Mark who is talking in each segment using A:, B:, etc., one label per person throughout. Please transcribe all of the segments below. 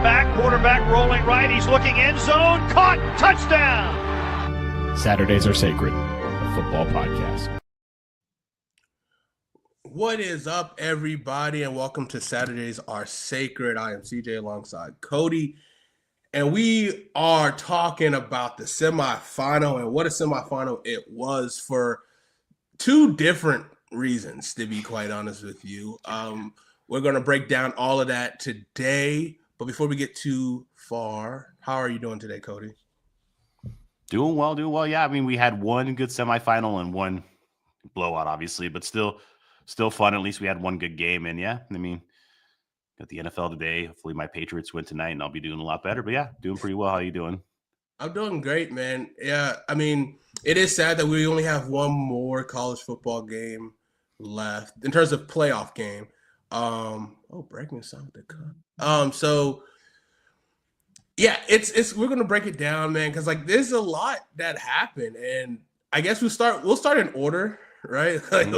A: back, quarterback rolling right. He's looking end zone. Caught. Touchdown.
B: Saturdays are sacred. A football podcast.
C: What is up, everybody, and welcome to Saturdays Are Sacred. I am CJ alongside Cody, and we are talking about the semifinal and what a semifinal it was for two different reasons, to be quite honest with you. We're going to break down all of that today, but before we get too far, how are you doing today, Cody?
D: Doing well. Yeah, I mean, we had one good semifinal and one blowout, obviously, but still fun. At least we had one good game. And yeah, I mean, got the NFL today. Hopefully my Patriots win tonight and I'll be doing a lot better. But yeah, doing pretty well. How you doing?
C: I'm doing great, man. Yeah, I mean, it is sad that we only have one more college football game left in terms of playoff game. Breaking sound with the cut. So yeah, it's we're gonna break it down, man, because like there's a lot that happened, and I guess we'll start in order, right? Like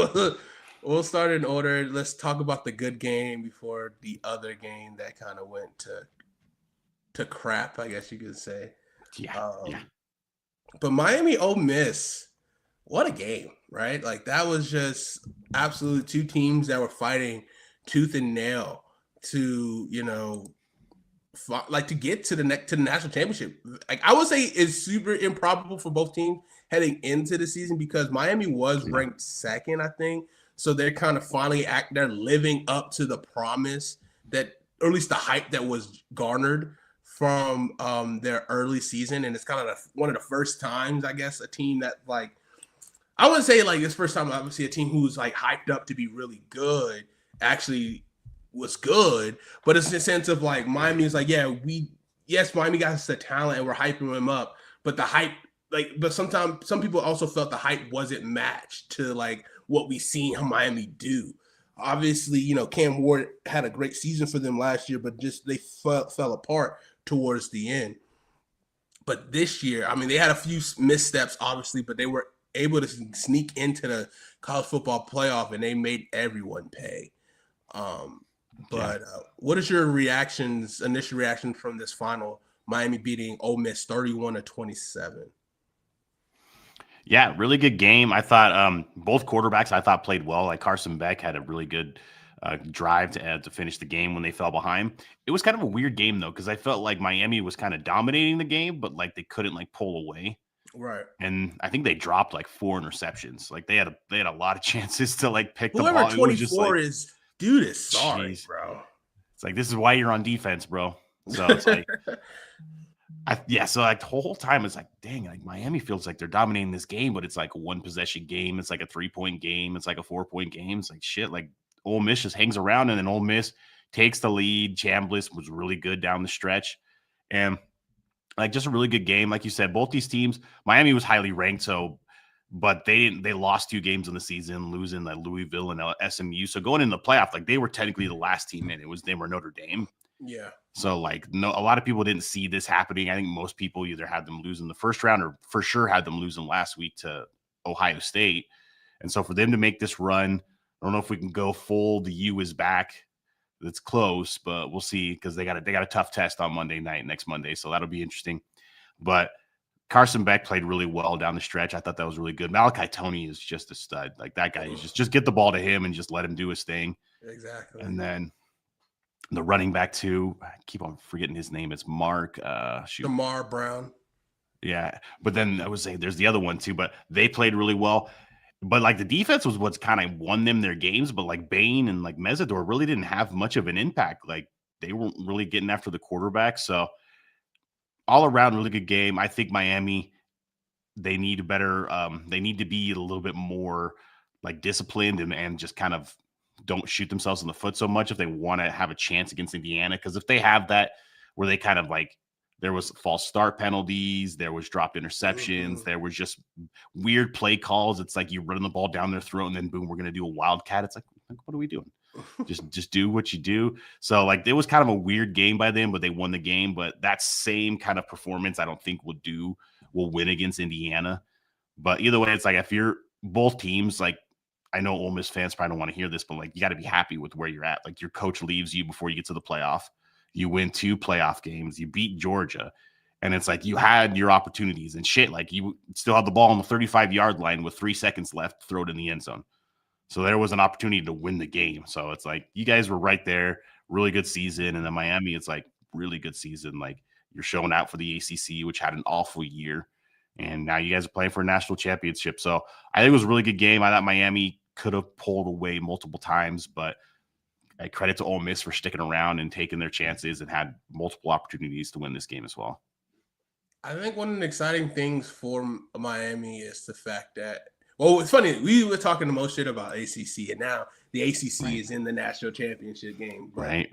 C: we'll start in order. Let's talk about the good game before the other game that kind of went to crap, I guess you could say.
D: Yeah.
C: But Miami Ole Miss, what a game, right? Like that was just absolutely two teams that were fighting tooth and nail to, to get to the national championship. Like I would say it's super improbable for both teams heading into the season because Miami was ranked second, I think. So they're kind of they're living up to the promise that, or at least the hype that was garnered from their early season. And it's kind of one of the first times, I guess, a team that like, I wouldn't say like this first time, obviously a team who's like hyped up to be really good actually was good, but it's in the sense of like Miami is like, Miami got the talent and we're hyping them up, but the hype, but sometimes some people also felt the hype wasn't matched to like what we seen Miami do. Obviously, Cam Ward had a great season for them last year, but just they fell apart towards the end. But this year, I mean, they had a few missteps, obviously, but they were able to sneak into the college football playoff and they made everyone pay. What is your initial reaction from this final? Miami beating Ole Miss 31-27.
D: Yeah, really good game. I thought both quarterbacks played well. Like Carson Beck had a really good drive to finish the game when they fell behind. It was kind of a weird game though, because I felt like Miami was kind of dominating the game, but like they couldn't like pull away.
C: Right.
D: And I think they dropped like 4 interceptions. Like they had a lot of chances to like pick the ball.
C: Whoever 24 is, dude is sorry, bro.
D: It's like, this is why you're on defense, bro. So it's like, so like the whole time it's like, dang, like Miami feels like they're dominating this game, but it's like a 1-possession game. It's like a 3-point game. It's like a 4-point game. It's like shit. Like Ole Miss just hangs around and then Ole Miss takes the lead. Chambliss was really good down the stretch. And like just a really good game. Like you said, both these teams, Miami was highly ranked. But they lost 2 games in the season, losing like Louisville and SMU. So going in the playoff, like they were technically the last team in. They were Notre Dame.
C: Yeah.
D: So like a lot of people didn't see this happening. I think most people either had them lose in the first round or for sure had them losing last week to Ohio State. And so for them to make this run, I don't know if we can go full. The U is back. It's close, but we'll see because they got a tough test on next Monday. So that'll be interesting. But Carson Beck played really well down the stretch. I thought that was really good. Malachi Tony is just a stud. Like that guy is just get the ball to him and just let him do his thing.
C: Exactly.
D: And then the running back too, I keep on forgetting his name. It's Mark.
C: Damar Brown.
D: Yeah. But then I would say there's the other one too, but they played really well. But like the defense was what's kind of won them their games. But like Bain and like Mesidor really didn't have much of an impact. Like they weren't really getting after the quarterback. So all around, really good game. I think Miami, they need they need to be a little bit more like disciplined and just kind of don't shoot themselves in the foot so much if they want to have a chance against Indiana. Because if they have that where they kind of like, there was false start penalties, there was dropped interceptions, there was just weird play calls. It's like you run the ball down their throat and then boom, we're going to do a wildcat. It's like, what are we doing? just do what you do. So like it was kind of a weird game by them, but they won the game. But that same kind of performance, I don't think will win against Indiana. But either way, it's like if you're both teams, like I know Ole Miss fans probably don't want to hear this, but like you got to be happy with where you're at. Like your coach leaves you before you get to the playoff. You win 2 playoff games. You beat Georgia. And it's like you had your opportunities and shit. Like you still had the ball on the 35-yard line with 3 seconds left to throw it in the end zone. So there was an opportunity to win the game. So it's like you guys were right there. Really good season. And then Miami, it's like really good season. Like you're showing out for the ACC, which had an awful year. And now you guys are playing for a national championship. So I think it was a really good game. I thought Miami could have pulled away multiple times, but I credit to Ole Miss for sticking around and taking their chances and had multiple opportunities to win this game as well.
C: I think one of the exciting things for Miami is the fact that, well, it's funny. We were talking the most shit about ACC, and now the ACC is in the national championship game.
D: Right.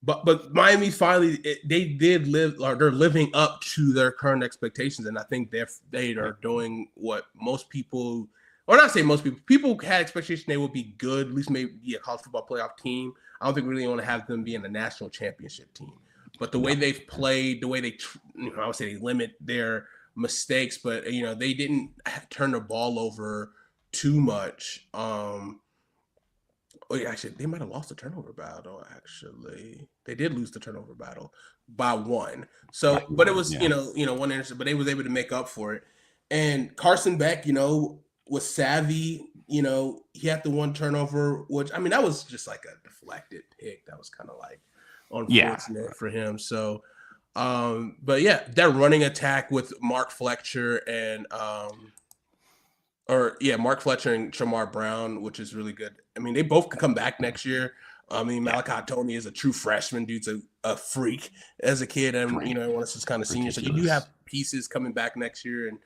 C: But Miami finally, they're living up to their current expectations, and I think they are doing what most people, or not say most people had expectations they would be good, at least maybe be a college football playoff team. I don't think we really want to have them be in the national championship team. But the way they've played, the way they, I would say they limit their mistakes, but they didn't turn the ball over too much. Actually, they might have lost the turnover battle. Actually, they did lose the turnover battle by 1. So, but it was 1 interception, but they was able to make up for it. And Carson Beck, was savvy. He had the 1 turnover, which that was just like a deflected pick. That was kind of like unfortunate for him. So, but yeah, that running attack with Mark Fletcher and Mark Fletcher and Shamar Brown, which is really good. They both can come back next year. Malachi Tony is a true freshman. Dude's a freak as a kid, and everyone else is kind of senior. So you do have pieces coming back next year, and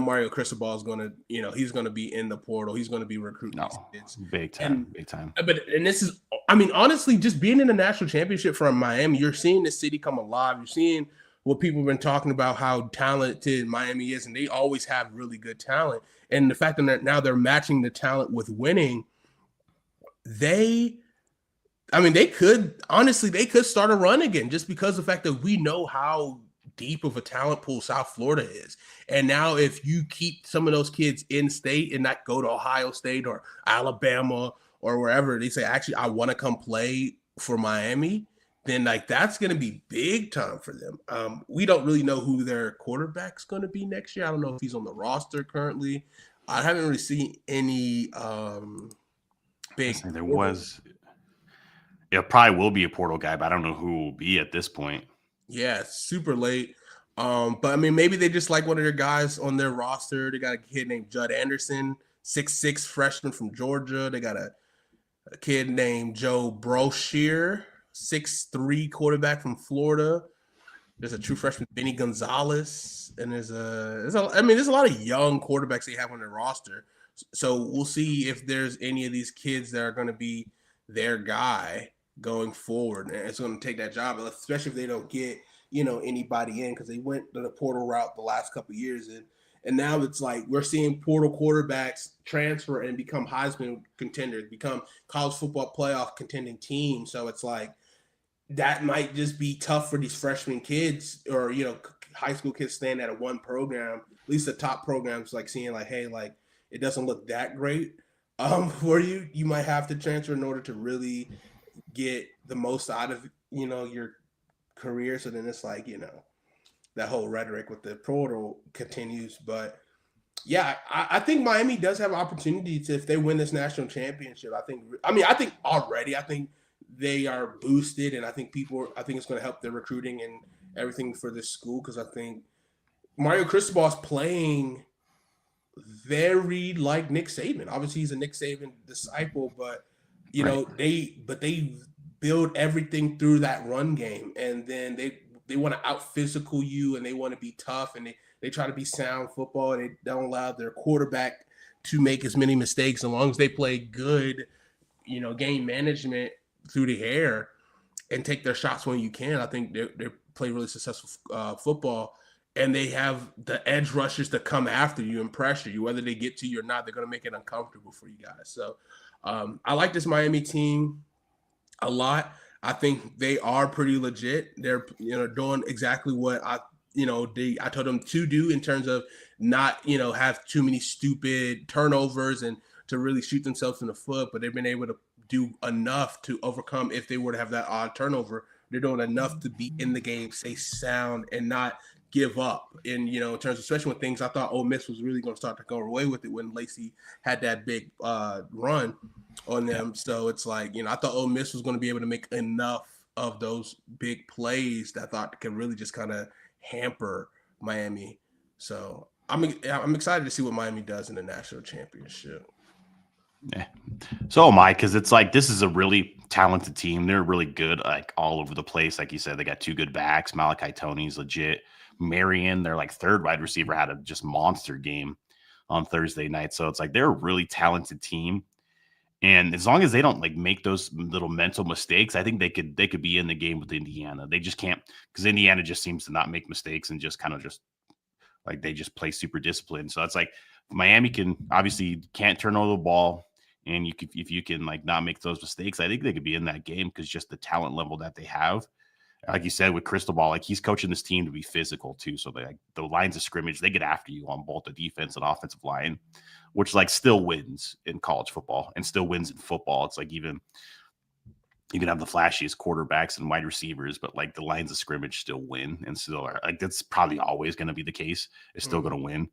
C: Mario Cristobal is going to, he's going to be in the portal. He's going to be recruiting these kids.
D: Big time.
C: But this is, honestly, just being in the national championship from Miami, you're seeing the city come alive. You're seeing what people have been talking about, how talented Miami is, and they always have really good talent. And the fact that now they're matching the talent with winning, they could start a run again just because of the fact that we know how deep of a talent pool South Florida is. And now if you keep some of those kids in state and not go to Ohio State or Alabama or wherever, they say, actually, I want to come play for Miami, then that's going to be big time for them. We don't really know who their quarterback's going to be next year. I don't know if he's on the roster currently. I haven't really seen any big.
D: There was. It probably will be a portal guy, but I don't know who will be at this point.
C: Yeah, it's super late. But maybe they just like one of their guys on their roster. They got a kid named Judd Anderson, 6'6" freshman from Georgia. They got a kid named Joe Broshear, 6'3" quarterback from Florida. There's a true freshman, Benny Gonzalez, and there's a lot of young quarterbacks they have on their roster. So we'll see if there's any of these kids that are going to be their guy going forward, and it's going to take that job, especially if they don't get anybody in, because they went to the portal route the last couple of years, and now it's like we're seeing portal quarterbacks transfer and become Heisman contenders, become college football playoff contending teams. So it's like that might just be tough for these freshman kids or high school kids staying at one program, at least the top programs, like seeing like, hey, like it doesn't look that great for you. You might have to transfer in order to really get the most out of your career. So then it's like that whole rhetoric with the portal continues. But yeah, I think Miami does have opportunities if they win this national championship. I think they are boosted, and I think it's going to help their recruiting and everything for this school, because I think Mario Cristobal is playing very like Nick Saban. Obviously, he's a Nick Saban disciple, but they build everything through that run game, and then they want to out physical you, and they want to be tough, and they try to be sound football, and they don't allow their quarterback to make as many mistakes as long as they play good, game management through the air and take their shots when you can. I think they play really successful football, and they have the edge rushers to come after you and pressure you. Whether they get to you or not, they're going to make it uncomfortable for you guys. So I like this Miami team a lot. I think they are pretty legit. They're doing exactly what I told them to do in terms of not have too many stupid turnovers and to really shoot themselves in the foot, but they've been able to do enough to overcome if they were to have that odd turnover they're doing enough to be in the game, stay sound, and not give up. And, in terms of, especially when things, I thought Ole Miss was really going to start to go away with it when Lacey had that big run on them. So it's like, I thought Ole Miss was going to be able to make enough of those big plays that I thought could really just kind of hamper Miami. So I'm excited to see what Miami does in the national championship.
D: Yeah. So am I, because it's like this is a really talented team. They're really good, like all over the place. Like you said, they got 2 good backs. Malachi Tony's legit. Marion, their like 3rd wide receiver, had a just monster game on Thursday night. So it's like they're a really talented team. And as long as they don't like make those little mental mistakes, I think they could be in the game with Indiana. They just can't, because Indiana just seems to not make mistakes and just kind of just like they just play super disciplined. So it's like Miami can obviously can't turn over the ball, and if you can like not make those mistakes, I think they could be in that game because just the talent level that they have. Like you said with Cristobal, like he's coaching this team to be physical too. So they like the lines of scrimmage, they get after you on both the defense and offensive line, which like still wins in college football and still wins in football. It's like even you can have the flashiest quarterbacks and wide receivers, but like the lines of scrimmage still win and still are like that's probably always going to be the case. It's still going to win.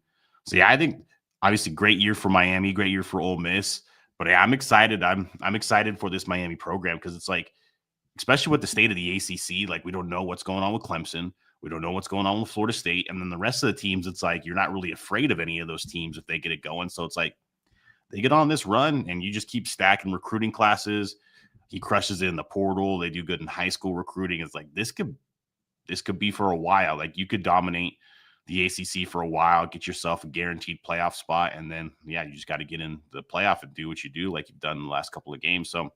D: So yeah, I think obviously great year for Miami, great year for Ole Miss. But yeah, I'm excited. I'm excited for this Miami program because it's like, especially with the state of the ACC, like we don't know what's going on with Clemson. We don't know what's going on with Florida State. And then the rest of the teams, it's like you're not really afraid of any of those teams if they get it going. So it's like they get on this run and you just keep stacking recruiting classes. He crushes it in the portal. They do good in high school recruiting. It's like this could be for a while. Like you could dominate the ACC for a while, get yourself a guaranteed playoff spot. And then, yeah, you just got to get in the playoff and do what you do like you've done in the last couple of games. So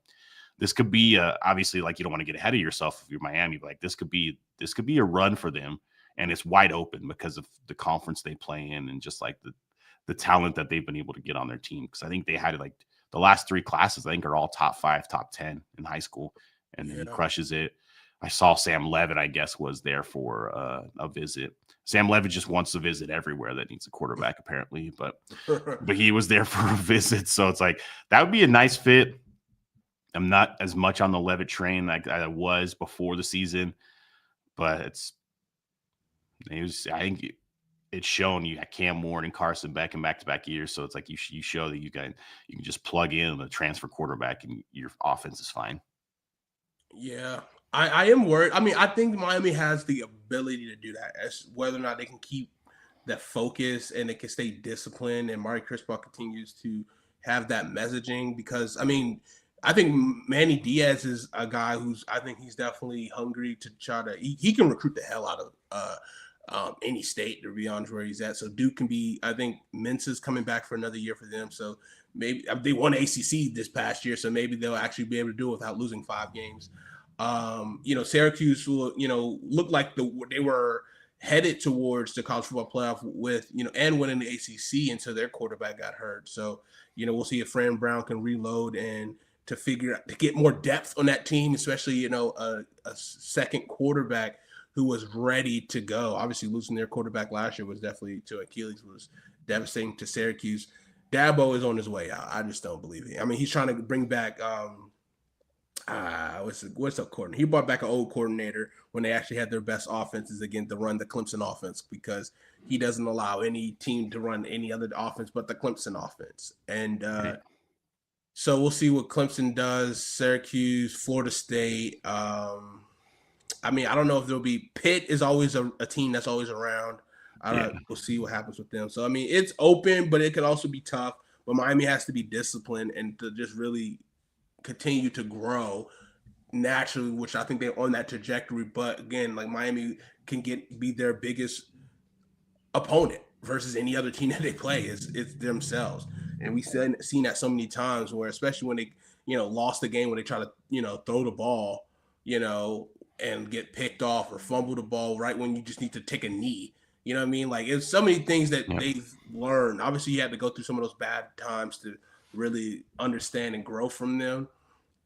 D: this could be obviously like you don't want to get ahead of yourself if you're Miami, but like this could be a run for them, and it's wide open because of the conference they play in and just like the talent that they've been able to get on their team. Because I think they had like the last 3 classes I think are all top 5, top 10 in high school, and then he crushes it. I saw Sam Levitt, I guess, was there for a visit. Sam Levitt just wants to visit everywhere that needs a quarterback, apparently, but he was there for a visit. So it's like that would be a nice fit. I'm not as much on the Levitt train like I was before the season, but I think it's shown you got Cam Ward and Carson Beck in back-to-back years. So it's like you show that you can just plug in a transfer quarterback and your offense is fine.
C: Yeah. I am worried. I mean, I think Miami has the ability to do that, as whether or not they can keep that focus and they can stay disciplined and Mari Cristobal continues to have that messaging. Because, I mean, I think Manny Diaz is a guy I think he's definitely hungry to try to – he can recruit the hell out of any state, to be honest, where he's at. So Duke can be – I think Mensa's coming back for another year for them. So maybe they won ACC this past year, so maybe they'll actually be able to do it without losing 5 games. Syracuse will, look like they were headed towards the college football playoff with, and winning the ACC until their quarterback got hurt. So, we'll see if Fran Brown can reload and to get more depth on that team, especially, a second quarterback who was ready to go. Obviously losing their quarterback last year was definitely to Achilles was devastating to Syracuse. Dabo is on his way out. I just don't believe it. I mean, he's trying to bring back, what's up coordinator? He brought back an old coordinator when they actually had their best offenses again to run the Clemson offense, because he doesn't allow any team to run any other offense but the Clemson offense. And so we'll see what Clemson does. Syracuse, Florida State. I mean, I don't know if there'll be – Pitt is always a team that's always around. We'll see what happens with them. So, I mean, it's open, but it could also be tough. But Miami has to be disciplined and to just really – continue to grow naturally, which I think they're on that trajectory. But again, like Miami can be their biggest opponent versus any other team that they play. It's themselves. And we've seen that so many times where, especially when they, lost the game when they try to, throw the ball, and get picked off or fumble the ball right when you just need to take a knee. You know what I mean? Like, it's so many things that they've learned. Obviously, you had to go through some of those bad times to really understand and grow from them.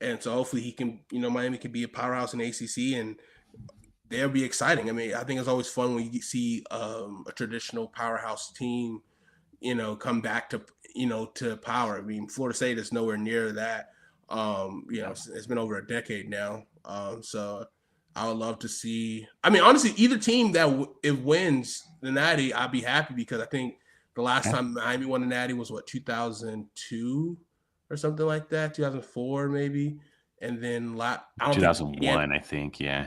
C: And so hopefully he can, Miami can be a powerhouse in the ACC and they'll be exciting. I mean, I think it's always fun when you see a traditional powerhouse team, come back to, to power. I mean, Florida State is nowhere near that. It's been over a decade now. So I would love to see. I mean, honestly, either team that it wins the Natty, I'd be happy because I think the last time Miami won the Natty was 2002 or something like that, 2004 maybe, and then
D: 2001, I think, yeah.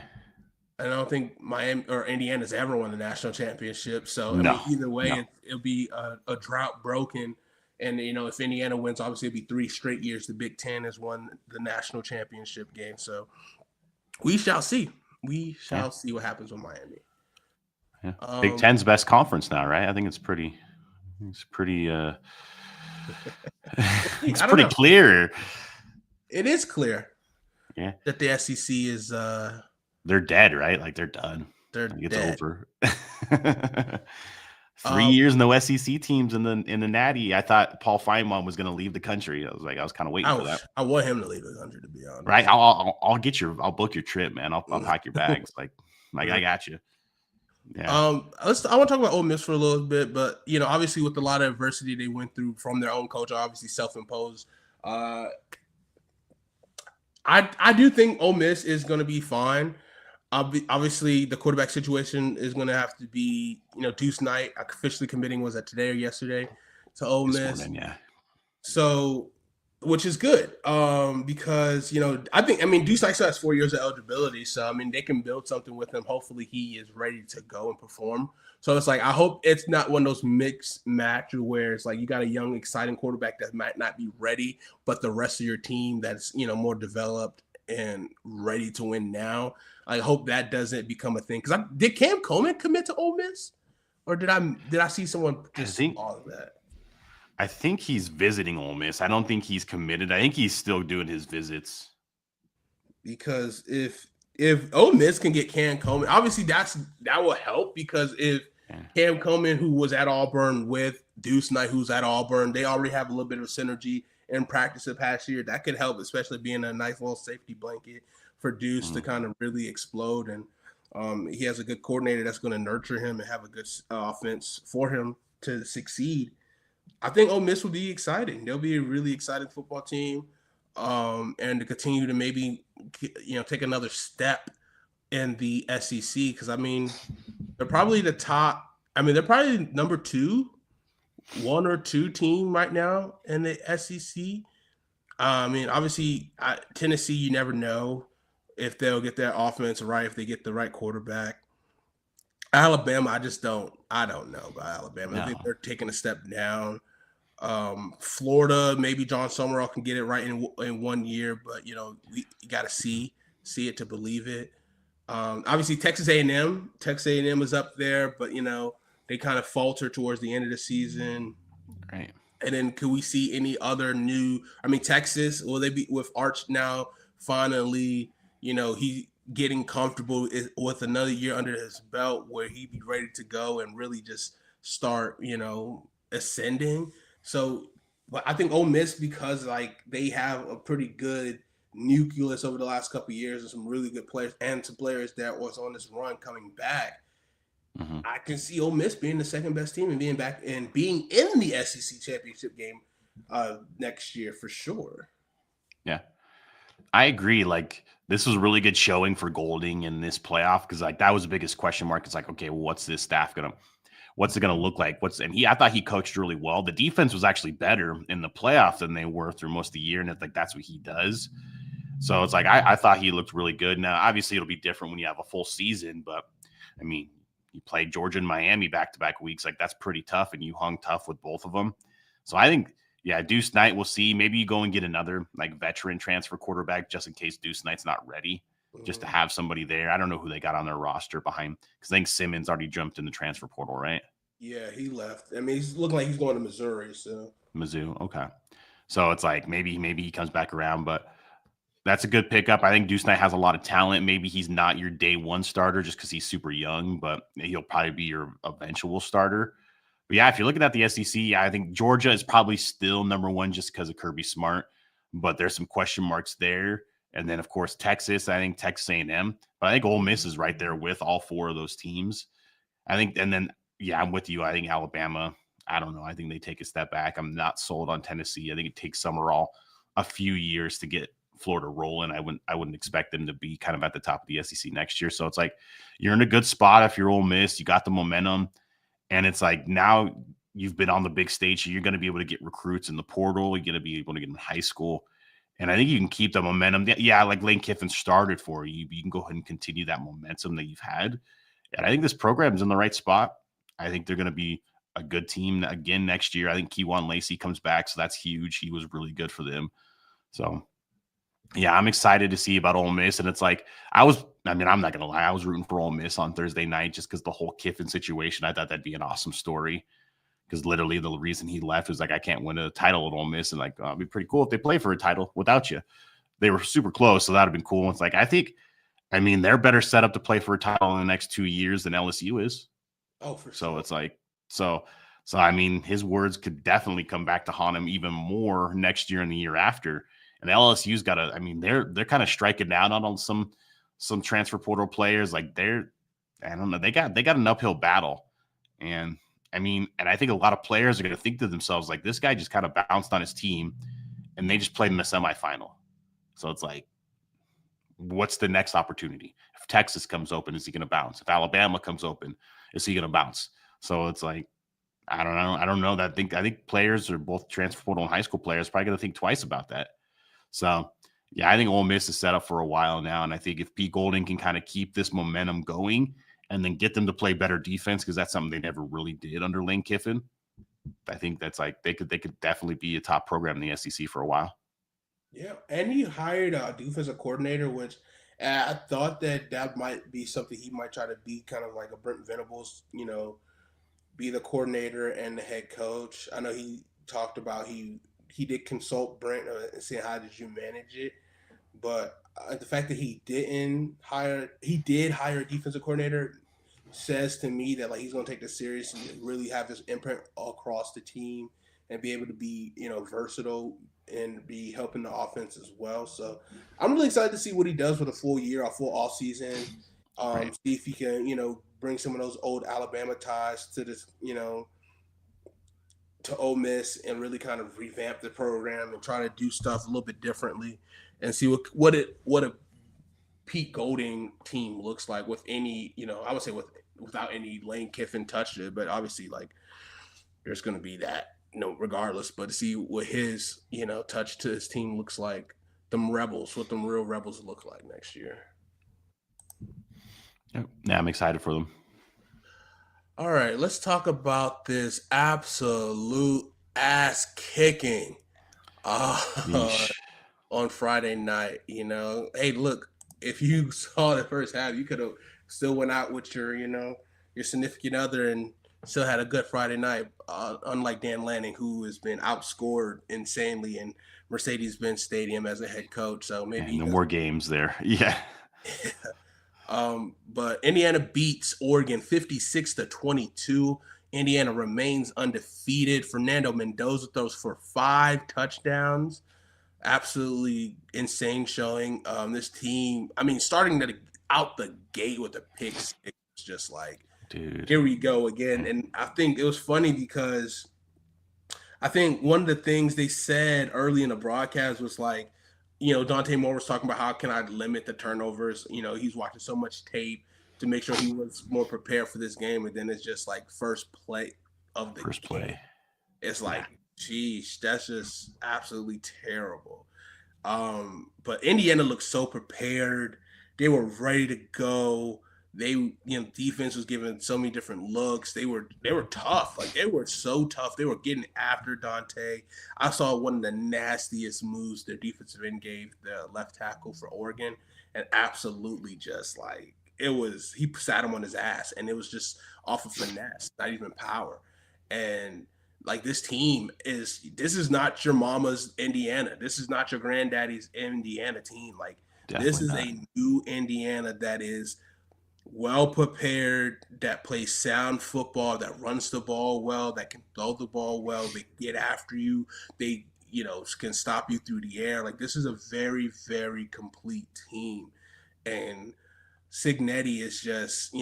C: I don't think Miami or Indiana's ever won the national championship. So
D: No,
C: I mean, either way, it'll be a drought broken. And if Indiana wins, obviously it'll be 3 straight years the Big Ten has won the national championship game. So we shall see. We shall see what happens with Miami.
D: Yeah. Big Ten's best conference now, right? I think it's pretty it's pretty clear.
C: It is clear.
D: Yeah.
C: That the SEC is
D: they're dead, right? Like they're done.
C: It's
D: over. 3 years, no SEC teams in the Natty. I thought Paul Finebaum was going to leave the country. I was kind of waiting for that.
C: I want him to leave the country, to be honest.
D: Right? I'll book your trip, man. I'll pack your bags. Like I got you. Yeah. I want to talk about Ole Miss for a little bit, but obviously with a lot of adversity they went through from their own coach, obviously self-imposed. I do think Ole Miss is going to be fine. Obviously, the quarterback situation is going to have to be, Deuce Knight officially committing, was that today or yesterday, to Ole Miss? Morning, yeah.
C: So, which is good because, Deuce Knight still has 4 years of eligibility. So, they can build something with him. Hopefully, he is ready to go and perform. So, it's like, I hope it's not one of those mixed matches where it's like you got a young, exciting quarterback that might not be ready, but the rest of your team that's, more developed and ready to win now. I hope that doesn't become a thing. Because did Cam Coleman commit to Ole Miss, or did I see someone just all of that?
D: I think he's visiting Ole Miss. I don't think he's committed. I think he's still doing his visits.
C: Because if Ole Miss can get Cam Coleman, obviously that will help. Because if Cam Coleman, who was at Auburn with Deuce Knight, who's at Auburn, they already have a little bit of synergy in practice the past year. That could help, especially being a nice little safety blanket for Deuce to kind of really explode. And he has a good coordinator that's going to nurture him and have a good offense for him to succeed. I think Ole Miss will be exciting. They'll be a really exciting football team, and to continue to maybe, take another step in the SEC. Because, they're probably the top. They're probably number 1 or 2 team right now in the SEC. Obviously, Tennessee, you never know if they'll get their offense right, if they get the right quarterback. Alabama, I don't know about Alabama. No. I think they're taking a step down. Florida, maybe John Summerall can get it right in 1 year, but you got to see it to believe it. Obviously, Texas A&M is up there, but they kind of falter towards the end of the season.
D: Right.
C: And then could we see any other new? Texas, will they be with Arch now? Finally, he getting comfortable with another year under his belt where he'd be ready to go and really just start, ascending. So, but I think Ole Miss, because they have a pretty good nucleus over the last couple of years and some really good players and some players that was on this run coming back. Mm-hmm. I can see Ole Miss being the second best team and being back and being in the SEC championship game next year for sure. Yeah,
D: I agree. This was a really good showing for Golding in this playoff because that was the biggest question mark. It's okay, well, what's this staff what's it gonna look like? I thought he coached really well. The defense was actually better in the playoff than they were through most of the year, and it's that's what he does. So it's I thought he looked really good. Now, obviously, it'll be different when you have a full season, but you played Georgia and Miami back-to-back weeks. That's pretty tough, and you hung tough with both of them. So I think, Deuce Knight, we'll see. Maybe you go and get another veteran transfer quarterback just in case Deuce Knight's not ready, just to have somebody there. I don't know who they got on their roster behind, because I think Simmons already jumped in the transfer portal, right?
C: Yeah, he left. He's looking like he's going to Missouri. So
D: Mizzou, okay. So it's maybe he comes back around, but that's a good pickup. I think Deuce Knight has a lot of talent. Maybe he's not your day one starter just because he's super young, but he'll probably be your eventual starter. But if you're looking at the SEC, I think Georgia is probably still number 1 just because of Kirby Smart, but there's some question marks there. And then, of course, Texas. I think Texas A&M, but I think Ole Miss is right there with all 4 of those teams. I think, and then, I'm with you. I think Alabama, I don't know. I think they take a step back. I'm not sold on Tennessee. I think it takes Summerall a few years to get Florida rolling. I wouldn't expect them to be kind of at the top of the SEC next year. So it's like you're in a good spot if you're Ole Miss. You got the momentum, and it's like now you've been on the big stage. So you're going to be able to get recruits in the portal. You're going to be able to get them in high school. And I think you can keep the momentum. Yeah, like Lane Kiffin started for you. You can go ahead and continue that momentum that you've had. And I think this program's in the right spot. I think they're going to be a good team again next year. I think Kewan Lacey comes back, so that's huge. He was really good for them. So, yeah, I'm excited to see about Ole Miss. And it's like I'm not going to lie. I was rooting for Ole Miss on Thursday night just because the whole Kiffin situation. I thought that'd be an awesome story. Because literally the reason he left was like, I can't win a title at Ole Miss. And like, it'd be pretty cool if they play for a title without you. They were super close, so that would have been cool. It's like, they're better set up to play for a title in the next 2 years than LSU is.
C: Oh, for sure.
D: So it's like, so I mean, his words could definitely come back to haunt him even more next year and the year after. And LSU's got they're kind of striking out on some transfer portal players. Like I don't know, they got an uphill battle. And I think a lot of players are going to think to themselves, like, this guy just kind of bounced on his team and they just played in the semifinal. So it's like, what's the next opportunity? If Texas comes open, is he going to bounce? If Alabama comes open, is he going to bounce? So it's like, I don't know. I don't know that. I think players are both transfer portal and high school players probably going to think twice about that. So, yeah, I think Ole Miss is set up for a while now. And I think if Pete Golding can kind of keep this momentum going and then get them to play better defense, because that's something they never really did under Lane Kiffin, I think that's like they could definitely be a top program in the SEC for a while.
C: Yeah, and he hired a defensive coordinator, which I thought that might be something he might try to be, kind of like a Brent Venables, be the coordinator and the head coach. I know he talked about he did consult Brent and say, how did you manage it? But the fact that he did hire a defensive coordinator says to me that like he's going to take this seriously and really have this imprint across the team and be able to be, versatile and be helping the offense as well. So I'm really excited to see what he does with a full year, a full off season.
D: Right.
C: See if he can, bring some of those old Alabama ties to this, to Ole Miss and really kind of revamp the program and try to do stuff a little bit differently and see what a Pete Golding team looks like with any, I would say without any Lane Kiffin touch it, but obviously like there's going to be that, regardless, but to see what his, touch to his team looks like, what them real Rebels look like next year.
D: Yeah, I'm excited for them.
C: All right, let's talk about this absolute ass kicking on Friday night. Hey, look, if you saw the first half, you could have still went out with your significant other and still had a good Friday night. Unlike Dan Lanning, who has been outscored insanely in Mercedes-Benz Stadium as a head coach. So maybe
D: no more games there. Yeah.
C: But Indiana beats Oregon 56-22. Indiana remains undefeated. Fernando Mendoza throws for 5 touchdowns. Absolutely insane showing. This team, starting out the gate with a pick six, it's just like, dude, here we go again. And I think it was funny because I think one of the things they said early in the broadcast was like, Dante Moore was talking about how can I limit the turnovers? He's watching so much tape to make sure he was more prepared for this game. And then it's just like first play of the game. It's like, geez, that's just absolutely terrible. But Indiana looked so prepared. They were ready to go. They, defense was giving so many different looks. They were tough. Like, they were so tough. They were getting after Dante. I saw one of the nastiest moves their defensive end gave the left tackle for Oregon, and absolutely just like he sat him on his ass, and it was just off of finesse, not even power. And like, this is not your mama's Indiana. This is not your granddaddy's Indiana team. Like, definitely this is not. A new Indiana that is well prepared, that plays sound football, that runs the ball well, that can throw the ball well. They get after you. They, can stop you through the air. Like, this is a very, very complete team. And Cignetti is just,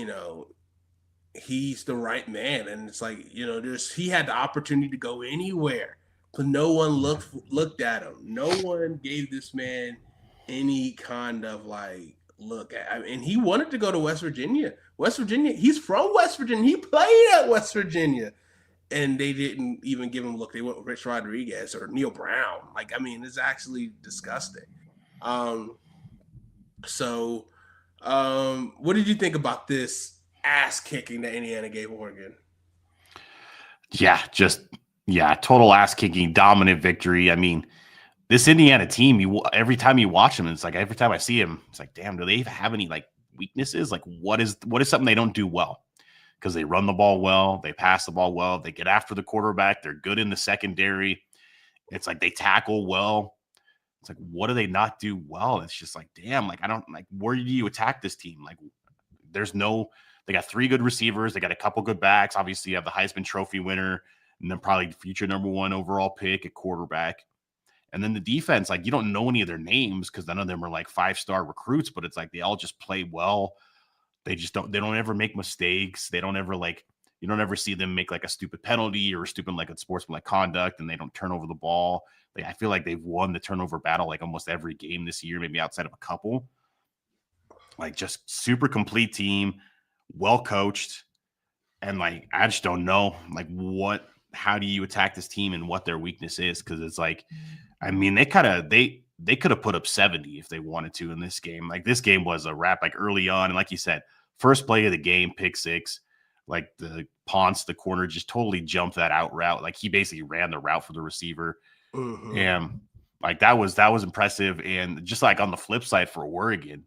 C: he's the right man. And it's like, he had the opportunity to go anywhere, but no one looked at him. No one gave this man any kind of like look at. I mean, he wanted to go to West Virginia. He's from West Virginia. He played at West Virginia. And they didn't even give him a look. They went with Rich Rodriguez or Neil Brown. Like, I mean, it's actually disgusting. What did you think about this ass kicking that Indiana gave Oregon?
D: Total ass kicking, dominant victory. I mean, this Indiana team, every time you watch them, it's like every time I see them, it's like, damn, do they have any like weaknesses? Like, what is something they don't do well? Because they run the ball well, they pass the ball well, they get after the quarterback, they're good in the secondary. It's like they tackle well. It's like, what do they not do well? It's just like, damn, like I don't like, where do you attack this team? Like, they got 3 good receivers, they got a couple good backs. Obviously, you have the Heisman Trophy winner, and then probably future number 1 overall pick at quarterback. And then the defense, like you don't know any of their names because none of them are like 5-star recruits, but it's like they all just play well. They don't ever make mistakes. They don't ever you don't ever see them make like a stupid penalty or stupid like a sportsmanlike conduct, and they don't turn over the ball. I feel like they've won the turnover battle like almost every game this year, maybe outside of a couple. Like just super complete team, well coached. And like, I just don't know like how do you attack this team and what their weakness is? Cause it's like, I mean, they could have put up 70 if they wanted to in this game. Like this game was a wrap, like early on. And like you said, first play of the game, pick 6, like the Ponce, the corner just totally jumped that out route. Like he basically ran the route for the receiver. Mm-hmm. And like, that was impressive. And just like on the flip side for Oregon,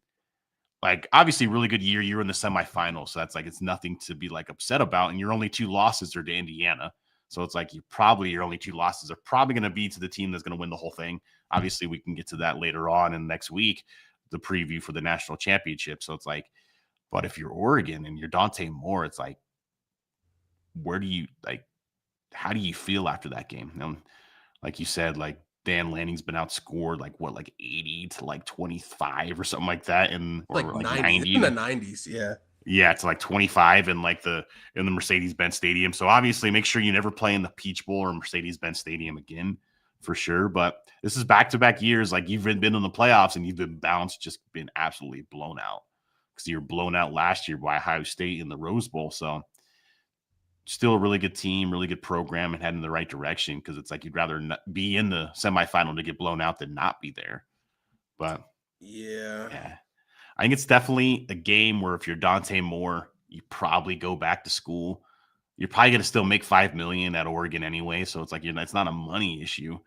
D: like obviously really good year. You're in the semifinals. So that's like, it's nothing to be like upset about. And your only 2 losses are to Indiana. So it's like your only 2 losses are probably going to be to the team that's going to win the whole thing. Obviously, we can get to that later on in next week, the preview for the national championship. So it's like, but if you're Oregon and you're Dante Moore, it's like, how do you feel after that game? And like you said, like Dan Lanning's been outscored like 80 to like 25 or something like that. And or like 90
C: in the 90s. Yeah.
D: Yeah, it's like 25 in the Mercedes-Benz Stadium. So obviously make sure you never play in the Peach Bowl or Mercedes-Benz Stadium again for sure. But this is back-to-back years. Like you've been in the playoffs and you've been bounced, just been absolutely blown out. Because you were blown out last year by Ohio State in the Rose Bowl. So still a really good team, really good program, and heading in the right direction. Because it's like you'd rather be in the semifinal to get blown out than not be there. But yeah. I think it's definitely a game where if you're Dante Moore, you probably go back to school. You're probably going to still make $5 million at Oregon anyway. So it's like, it's not a money issue.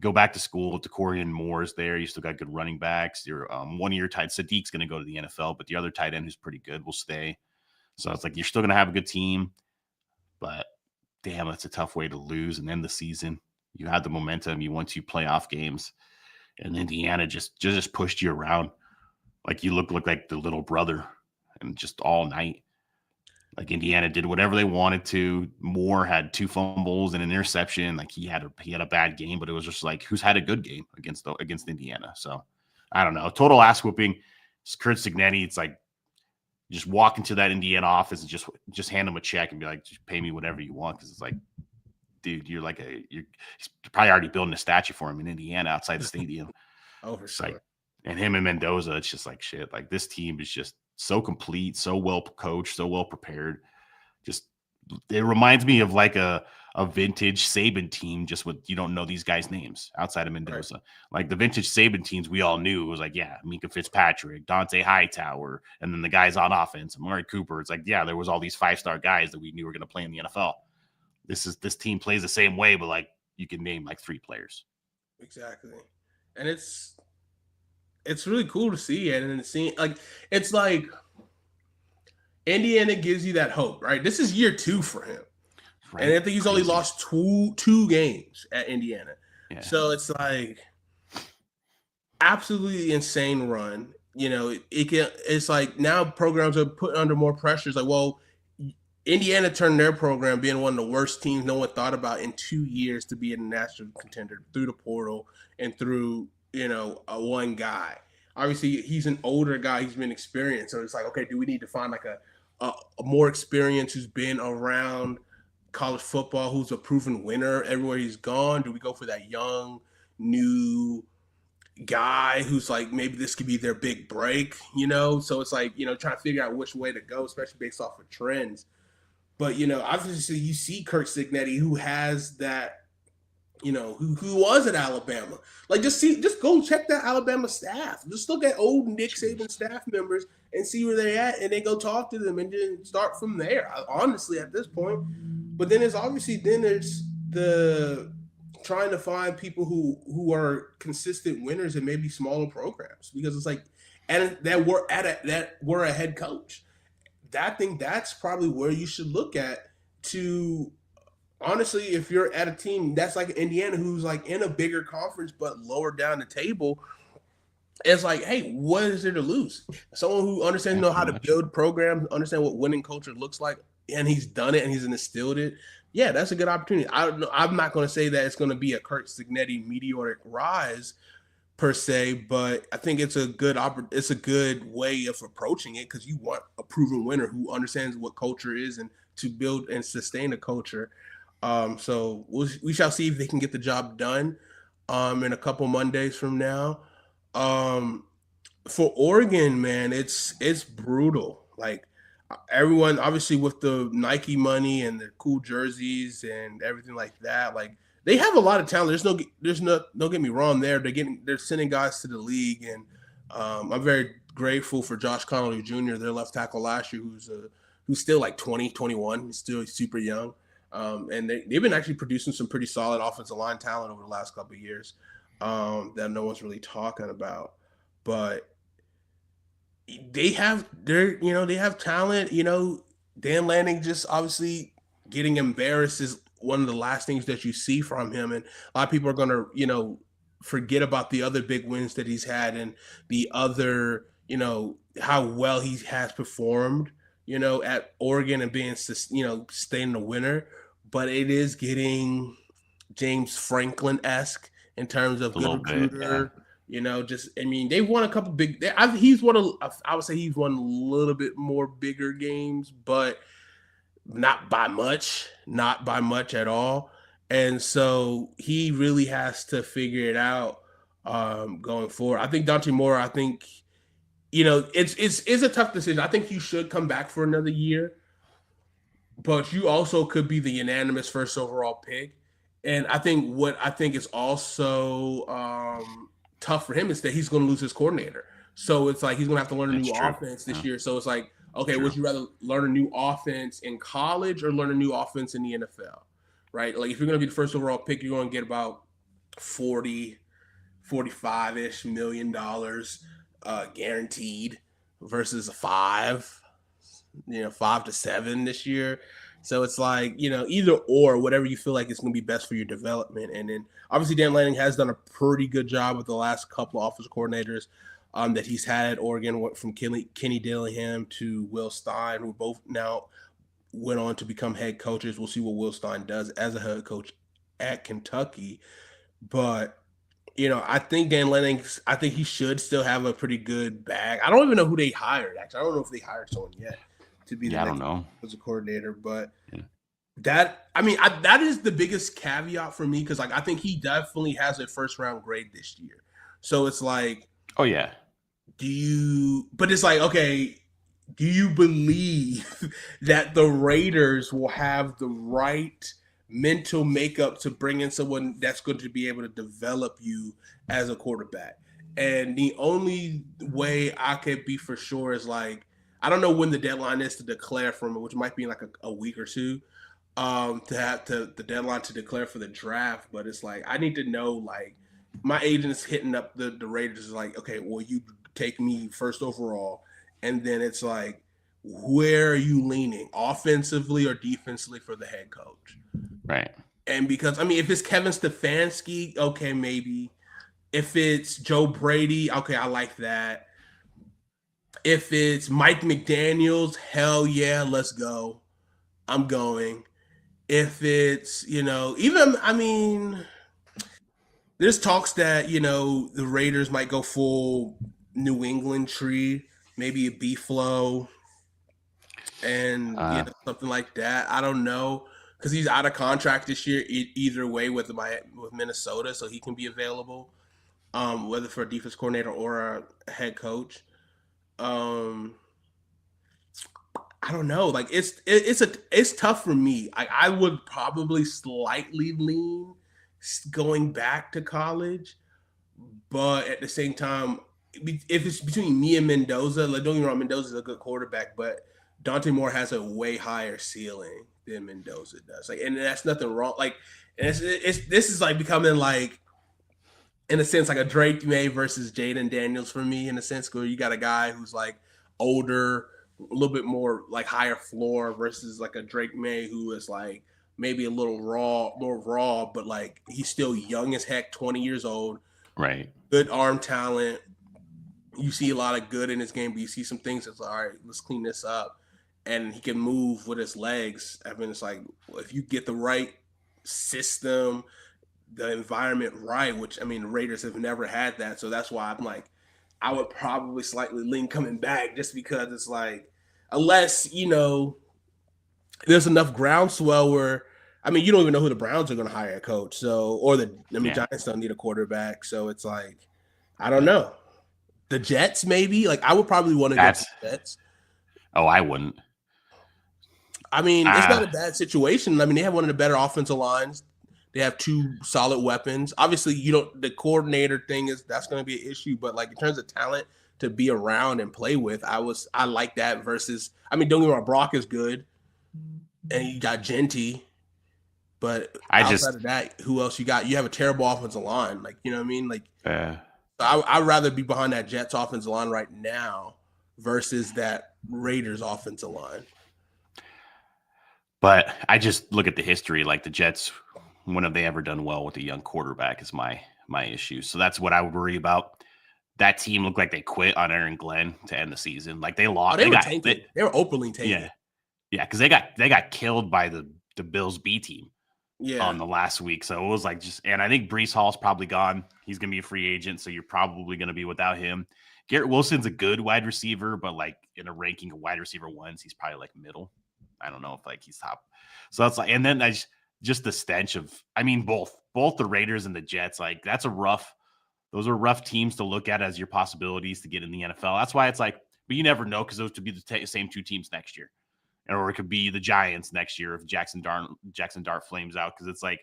D: Go back to school. DeCorian Moore is there. You still got good running backs. Your one of your tight Sadiq's going to go to the NFL, but the other tight end who's pretty good will stay. So it's like, you're still going to have a good team, but damn, that's a tough way to lose and end the season. You had the momentum. You won 2 playoff games, and Indiana just pushed you around. Like you look like the little brother, and just all night. Like Indiana did whatever they wanted to. Moore had 2 fumbles and an interception. Like he had a bad game, but it was just like, who's had a good game against Indiana? So I don't know. Total ass whooping. It's Curt Cignetti. It's like just walk into that Indiana office and just hand him a check and be like, just pay me whatever you want. Because it's like, dude, you're he's probably already building a statue for him in Indiana outside the stadium.
C: Oh, for sure.
D: Like, and him and Mendoza, it's just like shit. Like this team is just so complete, so well coached, so well prepared. Just it reminds me of like a vintage Saban team, just with you don't know these guys' names outside of Mendoza. Right. Like the vintage Saban teams, we all knew. It was like, yeah, Mika Fitzpatrick, Dante Hightower, and then the guys on offense, Amari Cooper. It's like, yeah, there was all these 5-star guys that we knew were going to play in the NFL. This team plays the same way, but like you can name like 3 players.
C: Exactly, and it's really cool to see it, and it's like Indiana gives you that hope, right? This is year 2 for him, right. And I think he's only lost two games at Indiana, So it's like absolutely insane run. It's like now programs are put under more pressure. It's like, well, Indiana turned their program, being one of the worst teams no one thought about in 2 years, to be a national contender through the portal and through one guy. Obviously, he's an older guy. He's been experienced. So it's like, okay, do we need to find like a more experience who's been around college football, who's a proven winner everywhere he's gone? Do we go for that young, new guy who's like maybe this could be their big break, So it's like, trying to figure out which way to go, especially based off of trends. But obviously you see Kirk Cignetti, who has that, who was at Alabama. Like just go check that Alabama staff. Just look at old Nick Saban staff members and see where they're at, and then go talk to them and then start from there. Honestly, at this point. But then there's the trying to find people who are consistent winners in maybe smaller programs, because it's like, and that we're a head coach. I think that's probably where you should look at to, honestly, if you're at a team that's like Indiana, who's like in a bigger conference but lower down the table. It's like, hey, what is there to lose? Someone who understands how to build programs, understand what winning culture looks like, and he's done it and he's instilled it. Yeah, that's a good opportunity. I'm not going to say that it's going to be a Kirk Cignetti meteoric rise per se, but I think it's a good way of approaching it, because you want a proven winner who understands what culture is and to build and sustain a culture. So we shall see if they can get the job done in a couple Mondays from now. For Oregon, man, it's brutal. Like, everyone, obviously, with the Nike money and the cool jerseys and everything like that, like, they have a lot of talent. Don't get me wrong. They're sending guys to the league, and I'm very grateful for Josh Connolly Jr., their left tackle last year, who's still like 20, 21. He's still super young. And they've been actually producing some pretty solid offensive line talent over the last couple of years that no one's really talking about. But they have talent. Dan Lanning just obviously getting embarrassed is one of the last things that you see from him, and a lot of people are going to forget about the other big wins that he's had and the other how well he has performed at Oregon and being staying the winner. But it is getting James Franklin-esque in terms of good recruiter. They've won a couple big. I would say he's won a little bit more bigger games, but not by much at all. And so he really has to figure it out going forward. I think Dante Moore, it's a tough decision. I think you should come back for another year, but you also could be the unanimous first overall pick. And I think is also tough for him is that he's going to lose his coordinator. So it's like he's going to have to learn a new offense this year. So it's like, okay, would you rather learn a new offense in college or learn a new offense in the NFL? Right? Like, if you're going to be the first overall pick, you're going to get about $45-ish million guaranteed versus $5 to $7 this year. So it's like, either or, whatever you feel like is going to be best for your development. And then obviously Dan Lanning has done a pretty good job with the last couple of offensive coordinators that he's had at Oregon, from Kenny Dillingham to Will Stein, who both now went on to become head coaches. We'll see what Will Stein does as a head coach at Kentucky. But, I think Dan Lanning, I think he should still have a pretty good bag. I don't even know who they hired, actually. I don't know if they hired someone yet to be the next offensive coordinator. But that is the biggest caveat for me, because I think he definitely has a first round grade this year. So it's like,
D: oh yeah.
C: But it's like, okay, do you believe that the Raiders will have the right mental makeup to bring in someone that's going to be able to develop you as a quarterback? And the only way I could be for sure is like, I don't know when the deadline is to declare from it, which might be like a week or two to have the deadline to declare for the draft. But it's like, I need to know, like, my agent's hitting up the Raiders is like, okay, well, you take me first overall. And then it's like, where are you leaning, offensively or defensively, for the head coach?
D: Right.
C: And because, if it's Kevin Stefanski, okay, maybe. If it's Joe Brady, okay, I like that. If it's Mike McDaniels, hell yeah, let's go. I'm going. If it's, there's talks that, the Raiders might go full New England tree, maybe a B-Flow and something like that. I don't know, because he's out of contract this year either way with Minnesota, so he can be available. whether for a defense coordinator or a head coach. I don't know. Like it's tough for me. I would probably slightly lean going back to college, but at the same time, if it's between me and Mendoza, like don't get me wrong, Mendoza's a good quarterback, but Dante Moore has a way higher ceiling than Mendoza does. Like, and that's nothing wrong. Like, it's this is like becoming like, in a sense, like a Drake May versus Jaden Daniels for me, in a sense, where you got a guy who's like older, a little bit more like higher floor versus like a Drake May who is like maybe a little more raw, but like he's still young as heck, 20 years old.
D: Right.
C: Good arm talent. You see a lot of good in his game, but you see some things that's like, all right, let's clean this up. And he can move with his legs. I mean, it's like, if you get the right system, the environment right, which, I mean, the Raiders have never had that. So that's why I'm like, I would probably slightly lean coming back, just because it's like, unless, there's enough groundswell where, I mean, you don't even know who the Browns are going to hire a coach. So, Giants don't need a quarterback. So it's like, I don't know. The Jets, maybe. Like, I would probably want to go to the Jets.
D: Oh, I wouldn't.
C: I mean, it's not a bad situation. I mean, they have one of the better offensive lines. They have two solid weapons. Obviously, the coordinator thing that's going to be an issue, but like in terms of talent to be around and play with, I like that versus, I mean, don't get me wrong, Brock is good, and you got Genty, but outside of that, who else you got? You have a terrible offensive line. Like, you know what I mean? Like, I'd rather be behind that Jets offensive line right now versus that Raiders offensive line.
D: But I just look at the history, like the Jets, when have they ever done well with a young quarterback is my issue. So that's what I would worry about. That team looked like they quit on Aaron Glenn to end the season. Like they lost.
C: They were openly taken.
D: Yeah, because they got killed by the Bills B team on the last week. So it was like and I think Breece Hall's probably gone. He's going to be a free agent, so you're probably going to be without him. Garrett Wilson's a good wide receiver, but like in a ranking of wide receiver ones, he's probably like middle. I don't know if like he's top. So it's like, and then just the stench of, I mean, both the Raiders and the Jets, like those are rough teams to look at as your possibilities to get in the NFL. That's why it's like, but you never know, because those could be the same two teams next year, or it could be the Giants next year if Jackson Dart flames out. Because it's like,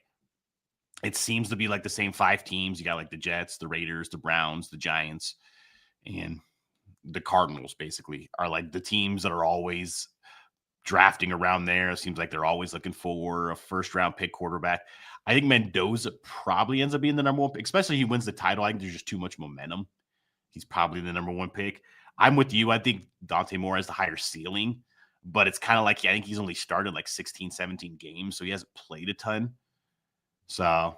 D: it seems to be like the same five teams. You got like the Jets, the Raiders, the Browns, the Giants, and the Cardinals basically are like the teams that are always drafting around there. It seems like they're always looking for a first-round pick quarterback. I think Mendoza probably ends up being the number one pick, especially if he wins the title. I think there's just too much momentum. He's probably the number one pick. I'm with you. I think Dante Moore has the higher ceiling, but it's kind of like, I think he's only started like 16, 17 games, so he hasn't played a ton. So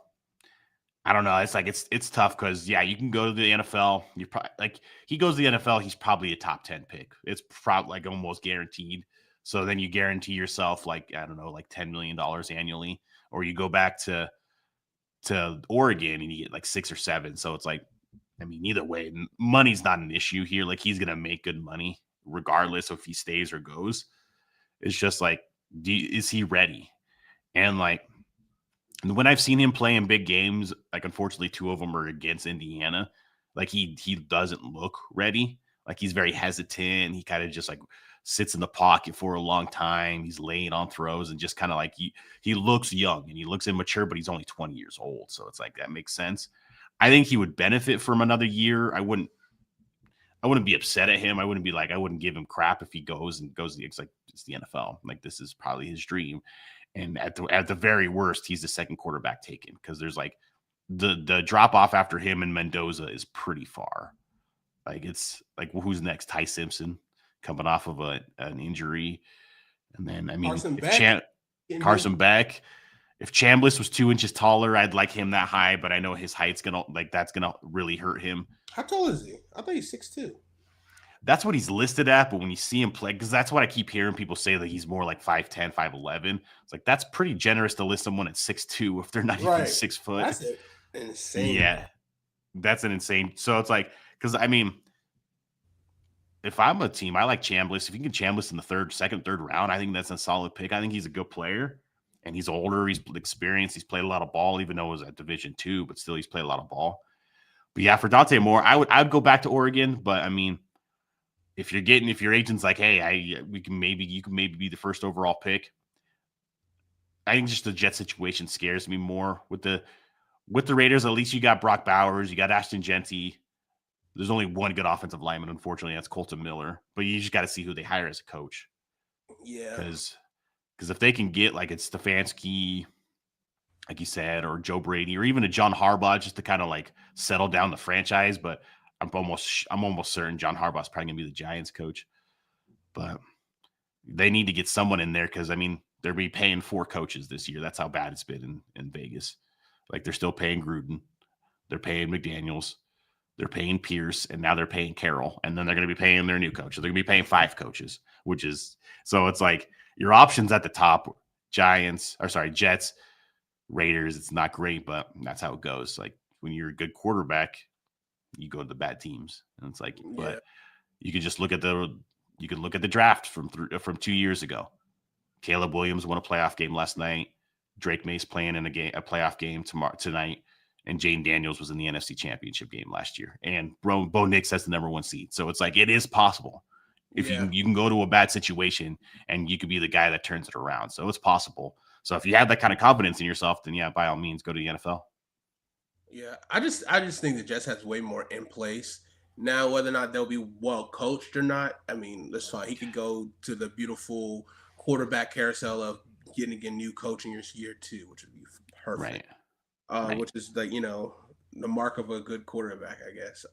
D: I don't know. It's like, it's tough because, you can go to the NFL. You probably, like, he goes to the NFL, he's probably a top 10 pick. It's probably like almost guaranteed. So then you guarantee yourself like, I don't know, like $10 million annually, or you go back to Oregon and you get like 6 or 7. So it's like, I mean, either way, money's not an issue here. Like, he's going to make good money regardless if he stays or goes. It's just like, is he ready? And like, when I've seen him play in big games, like unfortunately 2 of them are against Indiana, like he doesn't look ready. Like, he's very hesitant. He kind of just like sits in the pocket for a long time. He's laying on throws and just kind of like he looks young and he looks immature, but he's only 20 years old. So it's like, that makes sense. I think he would benefit from another year. I wouldn't be upset at him. I wouldn't give him crap if he goes. It's like, it's the NFL. Like, this is probably his dream. And at the very worst, he's the second quarterback taken, because there's like the drop off after him and Mendoza is pretty far. Like, it's like, well, who's next? Ty Simpson coming off of an injury. And then, I mean, Carson Beck. If Chambliss was 2 inches taller, I'd like him that high, but I know his height's that's gonna really hurt him.
C: How tall is he? I thought he's 6'2".
D: That's what he's listed at, but when you see him play, because that's what I keep hearing people say, that he's more like 5'10", 5'11". It's like, that's pretty generous to list someone at 6'2" if they're not even 6 foot.
C: That's insane.
D: Yeah, that's an insane. So it's like, because I mean, if I'm a team, I like Chambliss. If you can get Chambliss in the second, third round, I think that's a solid pick. I think he's a good player, and he's older. He's experienced. He's played a lot of ball, even though it was at Division II, but still he's played a lot of ball. But yeah, for Dante Moore, I'd go back to Oregon. But I mean, if your agent's like, hey, you can maybe be the first overall pick. I think just the Jet situation scares me more with the Raiders. At least you got Brock Bowers, you got Ashton Genty. There's only one good offensive lineman, unfortunately. That's Colton Miller. But you just got to see who they hire as a coach.
C: Yeah.
D: Because if they can get like it's Stefanski, like you said, or Joe Brady, or even a John Harbaugh, just to kind of like settle down the franchise. But I'm almost certain John Harbaugh's probably gonna be the Giants coach. But they need to get someone in there because I mean they'll be paying 4 coaches this year. That's how bad it's been in Vegas. Like they're still paying Gruden, they're paying McDaniels, they're paying Pierce, and now they're paying Carroll, and then they're going to be paying their new coach. So they're going to be paying 5 coaches, which is so it's like your options at the top: Jets, Raiders. It's not great, but that's how it goes. Like when you're a good quarterback, you go to the bad teams, and it's like, but you could just look at the draft from 2 years ago. Caleb Williams won a playoff game last night. Drake Maye's playing in a playoff game tonight. And Jane Daniels was in the NFC Championship game last year. And Bo Nix has the number 1 seed. So it's like it is possible. If you can go to a bad situation and you could be the guy that turns it around. So it's possible. So if you have that kind of confidence in yourself, then yeah, by all means, go to the NFL.
C: Yeah, I just think the Jets has way more in place. Now, whether or not they'll be well coached or not, I mean, that's fine. He could go to the beautiful quarterback carousel of getting a new coach in year 2, which would be perfect.
D: Right.
C: Which is the mark of a good quarterback, I guess.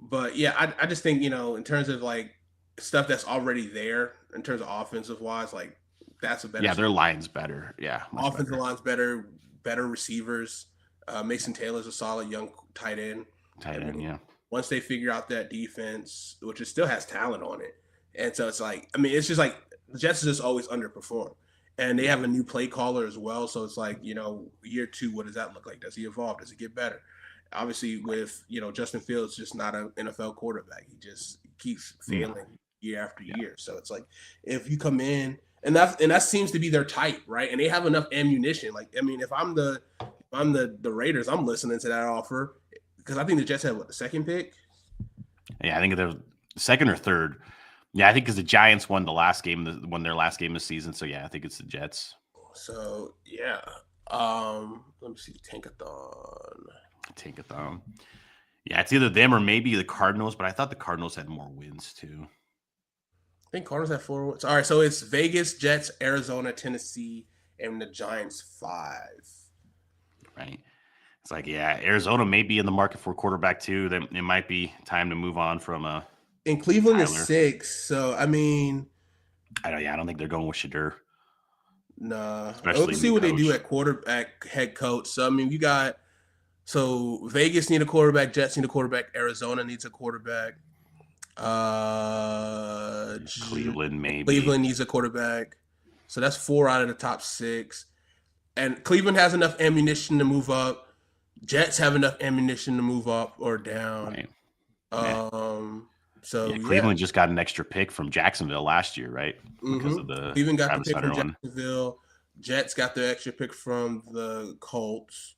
C: But yeah, I just think in terms of like stuff that's already there in terms of offensive wise, like that's a better.
D: Yeah, their line's better. Yeah,
C: offensive line's better receivers. Mason Taylor's a solid young tight end.
D: Yeah.
C: Once they figure out that defense, which still has talent on it, and so it's like, I mean, it's just like the Jets just always underperform. And they have a new play caller as well. So it's like, year 2, what does that look like? Does he evolve? Does he get better? Obviously, with, Justin Fields, just not an NFL quarterback. He just keeps failing year after year. So it's like, if you come in, and that seems to be their type, right? And they have enough ammunition. Like, I mean, if I'm the Raiders, I'm listening to that offer because I think the Jets have the 2nd pick.
D: Yeah, I think they're 2nd or 3rd. Yeah, I think because the Giants won their last game of the season. So yeah, I think it's the Jets.
C: So yeah, let me see, Tankathon.
D: Yeah, it's either them or maybe the Cardinals, but I thought the Cardinals had more wins too.
C: I think Cardinals have 4 wins. All right, so it's Vegas, Jets, Arizona, Tennessee, and the Giants 5.
D: Right. It's like, yeah, Arizona may be in the market for a quarterback too. Then it might be time to move on from
C: And Cleveland is 6, so I mean,
D: I don't think they're going with Shedeur.
C: Nah, let's see what they do at quarterback, head coach. So I mean, Vegas need a quarterback, Jets need a quarterback, Arizona needs a quarterback.
D: Cleveland
C: needs a quarterback. So that's 4 out of the top 6, and Cleveland has enough ammunition to move up. Jets have enough ammunition to move up or down.
D: Right. So Cleveland just got an extra pick from Jacksonville last year, right? Because of the
C: Cleveland got the pick from Jacksonville. Jets got the extra pick from the Colts.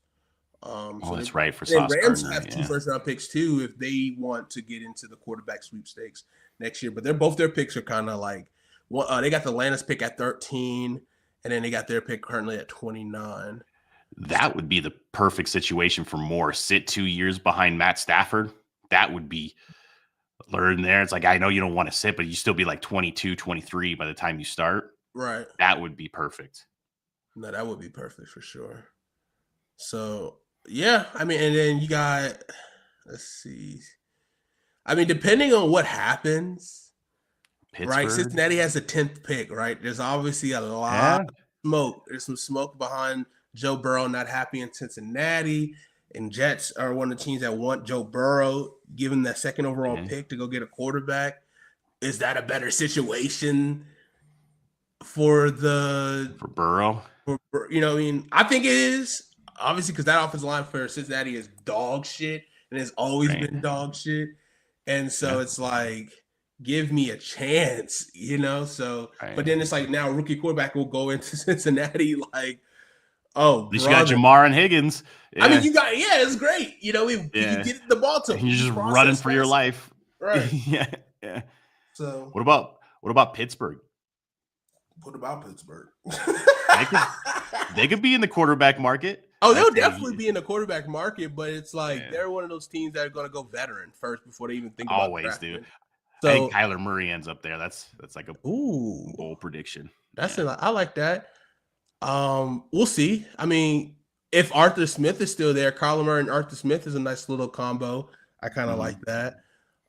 D: That's right. For Sauce
C: Rams
D: Gardner,
C: have 2 first-round picks too if they want to get into the quarterback sweepstakes next year. But both their picks are kind of like they got the Atlanta's pick at 13, and then they got their pick currently at 29.
D: That would be the perfect situation for Moore. Sit 2 years behind Matt Stafford. That would be learn there. It's like, I know you don't want to sit, but you still be like 22, 23 by the time you start.
C: Right.
D: That would be perfect.
C: No, that would be perfect for sure. So, yeah. I mean, and then you got, let's see. I mean, depending on what happens,
D: Pittsburgh.
C: Right? Cincinnati has the 10th pick, right? There's obviously a lot of smoke. There's some smoke behind Joe Burrow not happy in Cincinnati. And Jets are one of the teams that want Joe Burrow, given that 2nd overall pick to go get a quarterback. Is that a better situation for
D: Burrow?
C: I think it is. Obviously, because that offensive line for Cincinnati is dog shit and has always been dog shit. And so it's like, give me a chance, So, but then it's like now a rookie quarterback will go into Cincinnati like, Oh,
D: At least you got
C: brother.
D: Jamar and Higgins.
C: I mean, it's great. You know, you can get the ball to him.
D: You're just running for your life.
C: Right.
D: Yeah.
C: So
D: what about Pittsburgh?
C: What about Pittsburgh?
D: They could be in the quarterback market.
C: Oh, they'll definitely be in the quarterback market, but it's like they're one of those teams that are going to go veteran first before they even think about
D: always do.
C: So
D: I think Kyler Murray ends up there. That's like a bold prediction.
C: I like that. We'll see. I mean, if Arthur Smith is still there, Kyler Murray and Arthur Smith is a nice little combo. I kind of like that.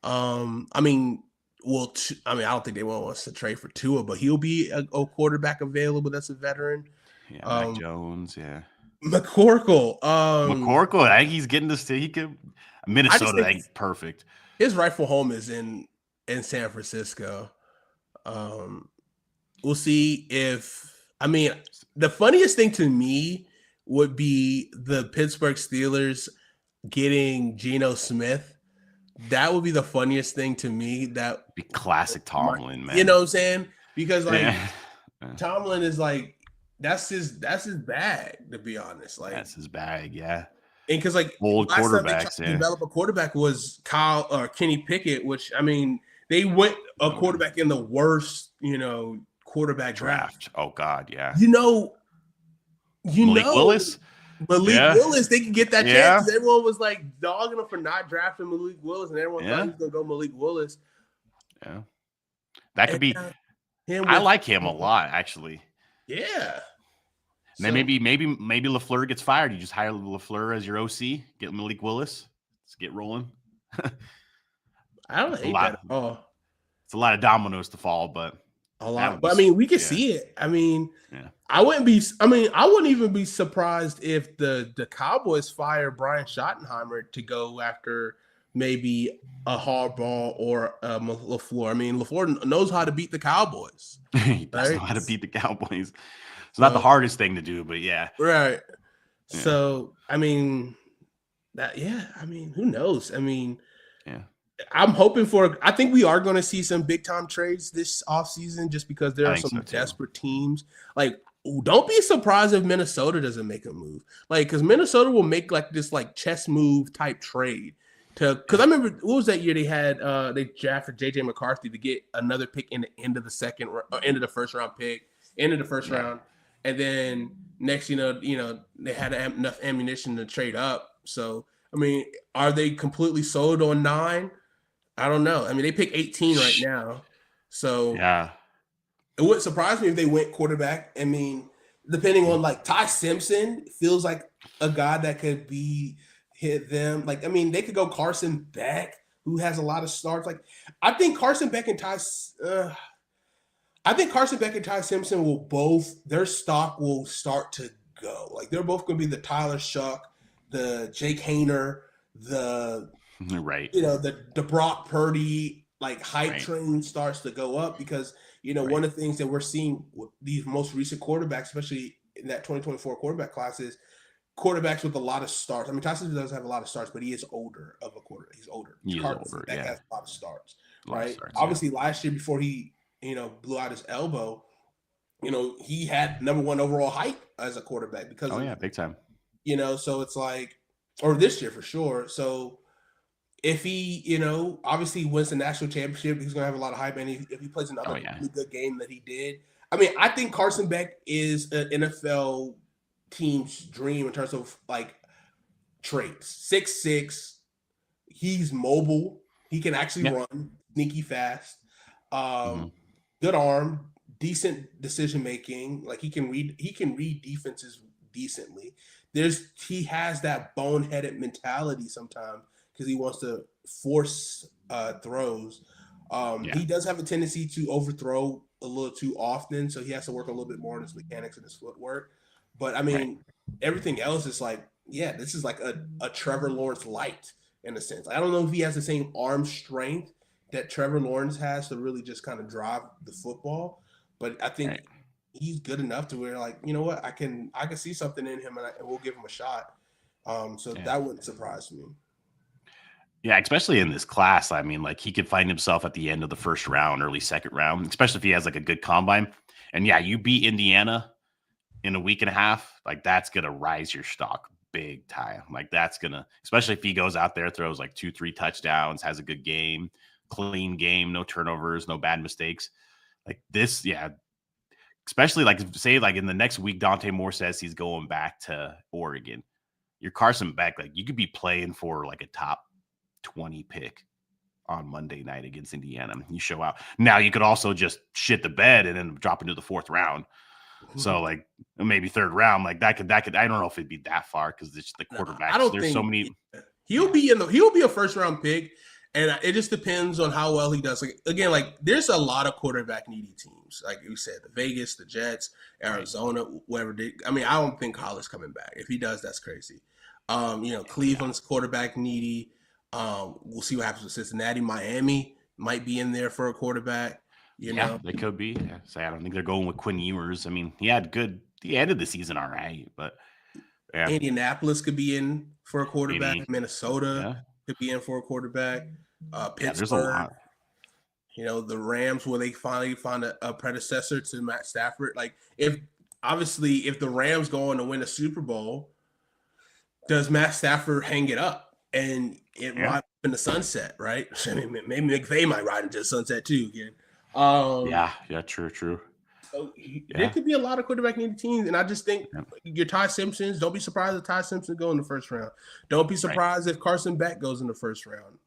C: I mean, I don't think they want us to trade for Tua, but he'll be a quarterback available that's a veteran.
D: Yeah, Mac Jones, yeah.
C: McCorkle.
D: McCorkle, I think he's getting this. He could Minnesota. I think perfect.
C: His rightful home is in San Francisco. We'll see if. I mean, the funniest thing to me would be the Pittsburgh Steelers getting Geno Smith. That would be the funniest thing to me. That
D: would be classic Tomlin, man.
C: You know what I'm saying? Because Tomlin is like that's his bag, to be honest. Like
D: that's his bag, yeah.
C: And because like
D: old quarterbacks,
C: to develop a quarterback was Kyle or Kenny Pickett, which I mean they went a quarterback in the worst, quarterback draft.
D: Oh God, yeah.
C: Malik
D: Willis.
C: Willis, they could get that chance. Everyone was like dogging him for not drafting Malik Willis, and everyone thought he was gonna go Malik Willis.
D: Yeah, that could be. I like him a lot, actually.
C: Yeah.
D: And then maybe LaFleur gets fired. You just hire LaFleur as your OC. Get Malik Willis. Let's get rolling.
C: I don't hate that at all.
D: It's a lot of dominoes to fall, but
C: a lot. But I mean, we can see it. I mean,
D: yeah.
C: I wouldn't even be surprised if the Cowboys fire Brian Schottenheimer to go after maybe a Harbaugh or LaFleur. I mean, LaFleur knows how to beat the Cowboys.
D: He does know how to beat the Cowboys. It's not the hardest thing to do, but yeah.
C: Right. Yeah. So, I mean, who knows? I mean, I'm hoping I think we are going to see some big time trades this offseason just because there are some desperate teams. Like, don't be surprised if Minnesota doesn't make a move. Like, because Minnesota will make like this like chess move type trade because I remember what was that year they drafted JJ McCarthy to get another pick in the end of the end of the first round pick, end of the first round. And then next, they had enough ammunition to trade up. So, I mean, are they completely sold on 9? I don't know. I mean, they pick 18 right now. So, it wouldn't surprise me if they went quarterback. I mean, depending on like Ty Simpson feels like a guy that could hit them. Like, I mean, they could go Carson Beck, who has a lot of starts. Like, I think Carson Beck and Ty Simpson will their stock will start to go. Like they're both going to be the Tyler Shuck, the Jake Hayner, the Brock Purdy, like hype train starts to go up because, one of the things that we're seeing with these most recent quarterbacks, especially in that 2024 quarterback class is quarterbacks with a lot of starts. I mean, Tyson doesn't have a lot of starts, but he is older of a quarterback. He's older. That has a lot of starts, right? Obviously last year before he, blew out his elbow, he had number 1 overall hype as a quarterback because
D: big time.
C: So it's like, or this year for sure. So if he, obviously wins the national championship, he's going to have a lot of hype. And if he plays another really good game that he did, I mean, I think Carson Beck is an NFL team's dream in terms of like traits. 6'6", he's mobile. He can actually run, sneaky fast. Good arm, decent decision making. Like he can read defenses decently. He has that boneheaded mentality sometimes because he wants to force throws. He does have a tendency to overthrow a little too often, so he has to work a little bit more on his mechanics and his footwork. But I mean, everything else is like, this is like a Trevor Lawrence light in a sense. I don't know if he has the same arm strength that Trevor Lawrence has to really just kind of drive the football, but I think he's good enough to where like, you know what, I can see something in him and we'll give him a shot. That wouldn't surprise me.
D: Yeah, especially in this class. I mean, like he could find himself at the end of the first round, early second round, especially if he has like a good combine. And you beat Indiana in a week and a half, like that's going to rise your stock big time. Like that's going to, especially if he goes out there, throws like 2-3 touchdowns, has a good game, clean game, no turnovers, no bad mistakes. Like this, yeah. Especially like say like in the next week, Dante Moore says he's going back to Oregon. You're Carson Beck, like you could be playing for like a top 20 pick on Monday night against Indiana. You show out. Now you could also just shit the bed and then drop into the 4th round. So like maybe 3rd round, like that could. I don't know if it'd be that far because it's the quarterbacks.
C: I don't
D: There's
C: think
D: so many.
C: He'll be a 1st round pick, and it just depends on how well he does. Like again, like there's a lot of quarterback needy teams. Like you said, the Vegas, the Jets, Arizona, whoever. I mean, I don't think Hollis coming back. If he does, that's crazy. Cleveland's quarterback needy. We'll see what happens with Cincinnati. Miami might be in there for a quarterback. You know,
D: they could be. Yeah. So I don't think they're going with Quinn Ewers. I mean, he ended the season all right, but yeah.
C: Indianapolis could be in for a quarterback. Minnesota could be in for a quarterback. Pittsburgh.
D: There's a lot.
C: The Rams, will they finally find a predecessor to Matt Stafford? Like, if the Rams go on to win a Super Bowl, does Matt Stafford hang it up and it ride up in the sunset, right? I mean, maybe McVay might ride into the sunset too again. True. So there could be a lot of quarterback needy teams, and I just think your Ty Simpsons. Don't be surprised if Ty Simpson go in the 1st round. Don't be surprised if Carson Beck goes in the 1st round.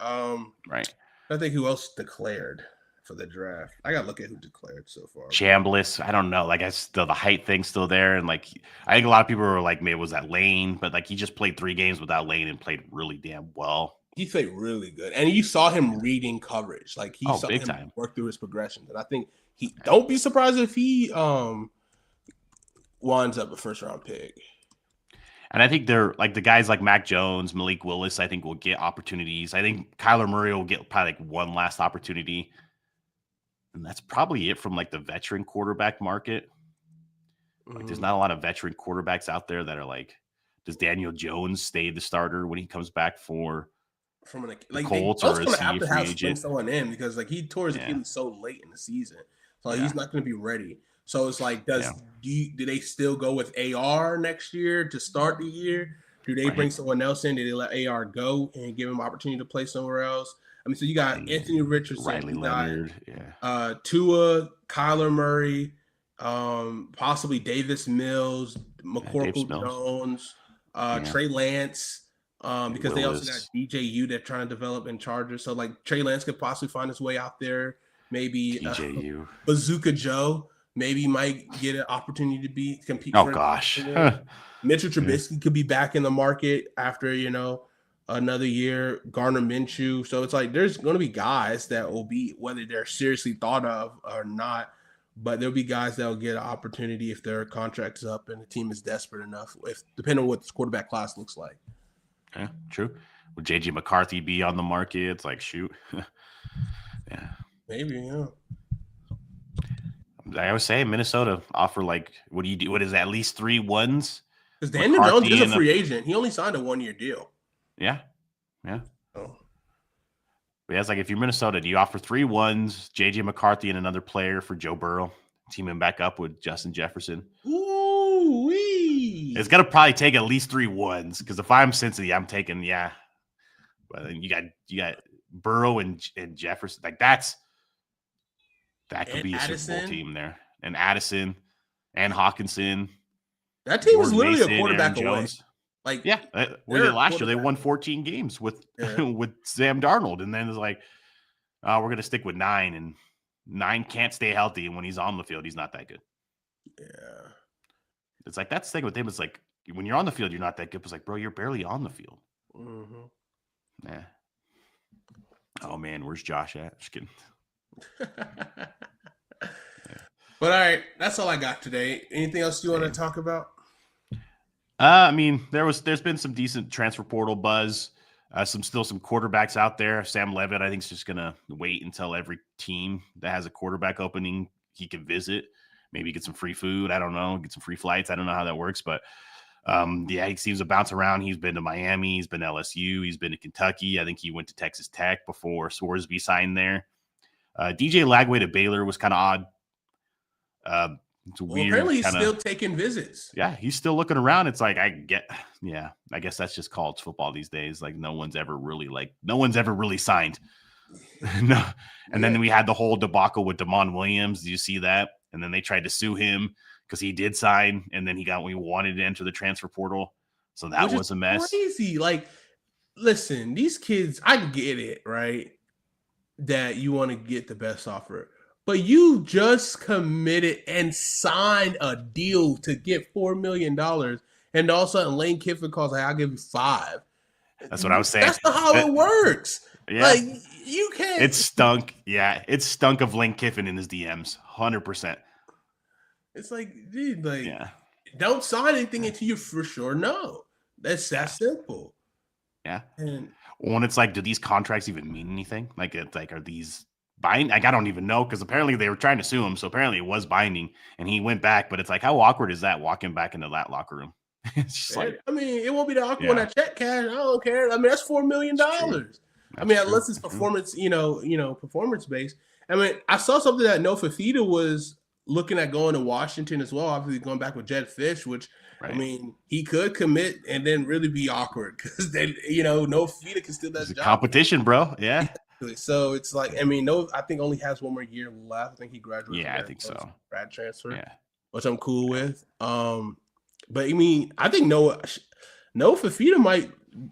C: I think who else declared for the draft? I gotta look at who declared so far.
D: Chambliss, I don't know. Like the height thing's still there, and like I think a lot of people were like, maybe it was that Lane, but like he just played 3 games without Lane and played really damn well.
C: He played really good, and you saw him reading coverage. Like he saw him
D: time.
C: work through his progressions, and I think don't be surprised if he winds up a 1st round pick.
D: And I think they're like the guys like Mac Jones, Malik Willis. I think will get opportunities. I think Kyler Murray will get probably like one last opportunity, and that's probably it from like the veteran quarterback market. Like, there's not a lot of veteran quarterbacks out there that are like. Does Daniel Jones stay the starter when he comes back from the Colts, or is he a free agent?
C: Someone in because like he tore his Achilles so late in the season, so he's not going to be ready. So it's like, do they still go with AR next year to start the year? Do they bring someone else in? Do they let AR go and give him opportunity to play somewhere else? I mean, so you got Anthony Richardson,
D: Riley Leonard,
C: Tua, Kyler Murray, possibly Davis Mills, McCorkle Jones, Trey Lance. Because Willis. They also got DJU they're trying to develop in Chargers. So like Trey Lance could possibly find his way out there. Maybe DJU. Bazooka Joe maybe might get an opportunity to compete.
D: Oh gosh.
C: Mitchell Trubisky could be back in the market after, another year. Gardner Minshew. So it's like there's going to be guys that will be, whether they're seriously thought of or not, but there'll be guys that will get an opportunity if their contract is up and the team is desperate enough, depending on what this quarterback class looks like.
D: Yeah, true. Would JJ McCarthy be on the market? It's like, shoot.
C: Maybe, yeah.
D: I always say Minnesota offer like, what do you do? What is that, at least 3 ones?
C: Because Daniel Jones is a free agent. He only signed a 1-year deal.
D: Yeah. Oh. But yeah, it's like if you're Minnesota, do you offer 3 ones, JJ McCarthy and another player for Joe Burrow? Team him back up with Justin Jefferson.
C: Ooh-wee.
D: It's gonna probably take at least 3 ones because if I'm Cincy, I'm taking But then you got Burrow and Jefferson. Like that could be a Super Bowl team there. And Addison and Hawkinson.
C: That team was literally a quarterback away. Like
D: we did last year. They won 14 games with with Sam Darnold, and then it's like, we're gonna stick with 9, and 9 can't stay healthy, and when he's on the field, he's not that good.
C: Yeah.
D: It's like that's the thing with him. It's like when you're on the field, you're not that good. It's like, bro, you're barely on the field.
C: Mm-hmm.
D: Yeah. Oh man, where's Josh at? Just kidding.
C: But all right, that's all I got today. Anything else you want to talk about?
D: I mean, there's been some decent transfer portal buzz. Some quarterbacks out there. Sam Levitt, I think, is just gonna wait until every team that has a quarterback opening he can visit. Maybe get some free food. I don't know. Get some free flights. I don't know how that works, but he seems to bounce around. He's been to Miami. He's been to LSU. He's been to Kentucky. I think he went to Texas Tech before Scoresby signed there. DJ Lagway to Baylor was kind of odd. It's a
C: Well,
D: weird
C: apparently he's
D: kinda,
C: still taking visits.
D: yeah, he's still looking around. It's like, I guess that's just college football these days. Like, no one's ever really signed. No. And
C: Yeah.
D: then we had the whole debacle with Damon Williams. Do you see that? And then they tried to sue him because he did sign, and then we wanted to enter the transfer portal. So that
C: Which
D: was
C: is
D: a mess.
C: crazy. Like, listen, these kids, I get it, right? That you want to get the best offer, but you just committed and signed a deal to get $4 million, and all of a sudden Lane Kiffin calls like, "I'll give you 5."
D: That's what I was saying.
C: That's not how it works.
D: Yeah.
C: Like, you can't.
D: It stunk. Yeah, it stunk of Lane Kiffin in his DMs, 100%.
C: It's like, dude, like,
D: Yeah,
C: don't sign anything until you for sure know. That's that simple.
D: yeah.
C: And
D: When it's like, do these contracts even mean anything? Like, it's like, are these binding? Like, I don't even know, because apparently they were trying to sue him, so apparently it was binding, and he went back. But it's like, how awkward is that walking back into that locker room? It's just like,
C: I mean, it won't be that awkward when I check cash. I don't care. I mean, that's $4 million. I mean, unless it's performance, performance based. I mean, I saw something that No Fafita was looking at going to Washington as well. Obviously, going back with Jed Fish, which I mean, he could commit and then really be awkward because then No Fafita can still do that job.
D: Competition, bro. Yeah.
C: So it's like, I mean, I think only has one more year left. I think he graduated.
D: Yeah, I think so.
C: Grad transfer.
D: Yeah.
C: Which I'm cool with. But I mean, I think No Fafita might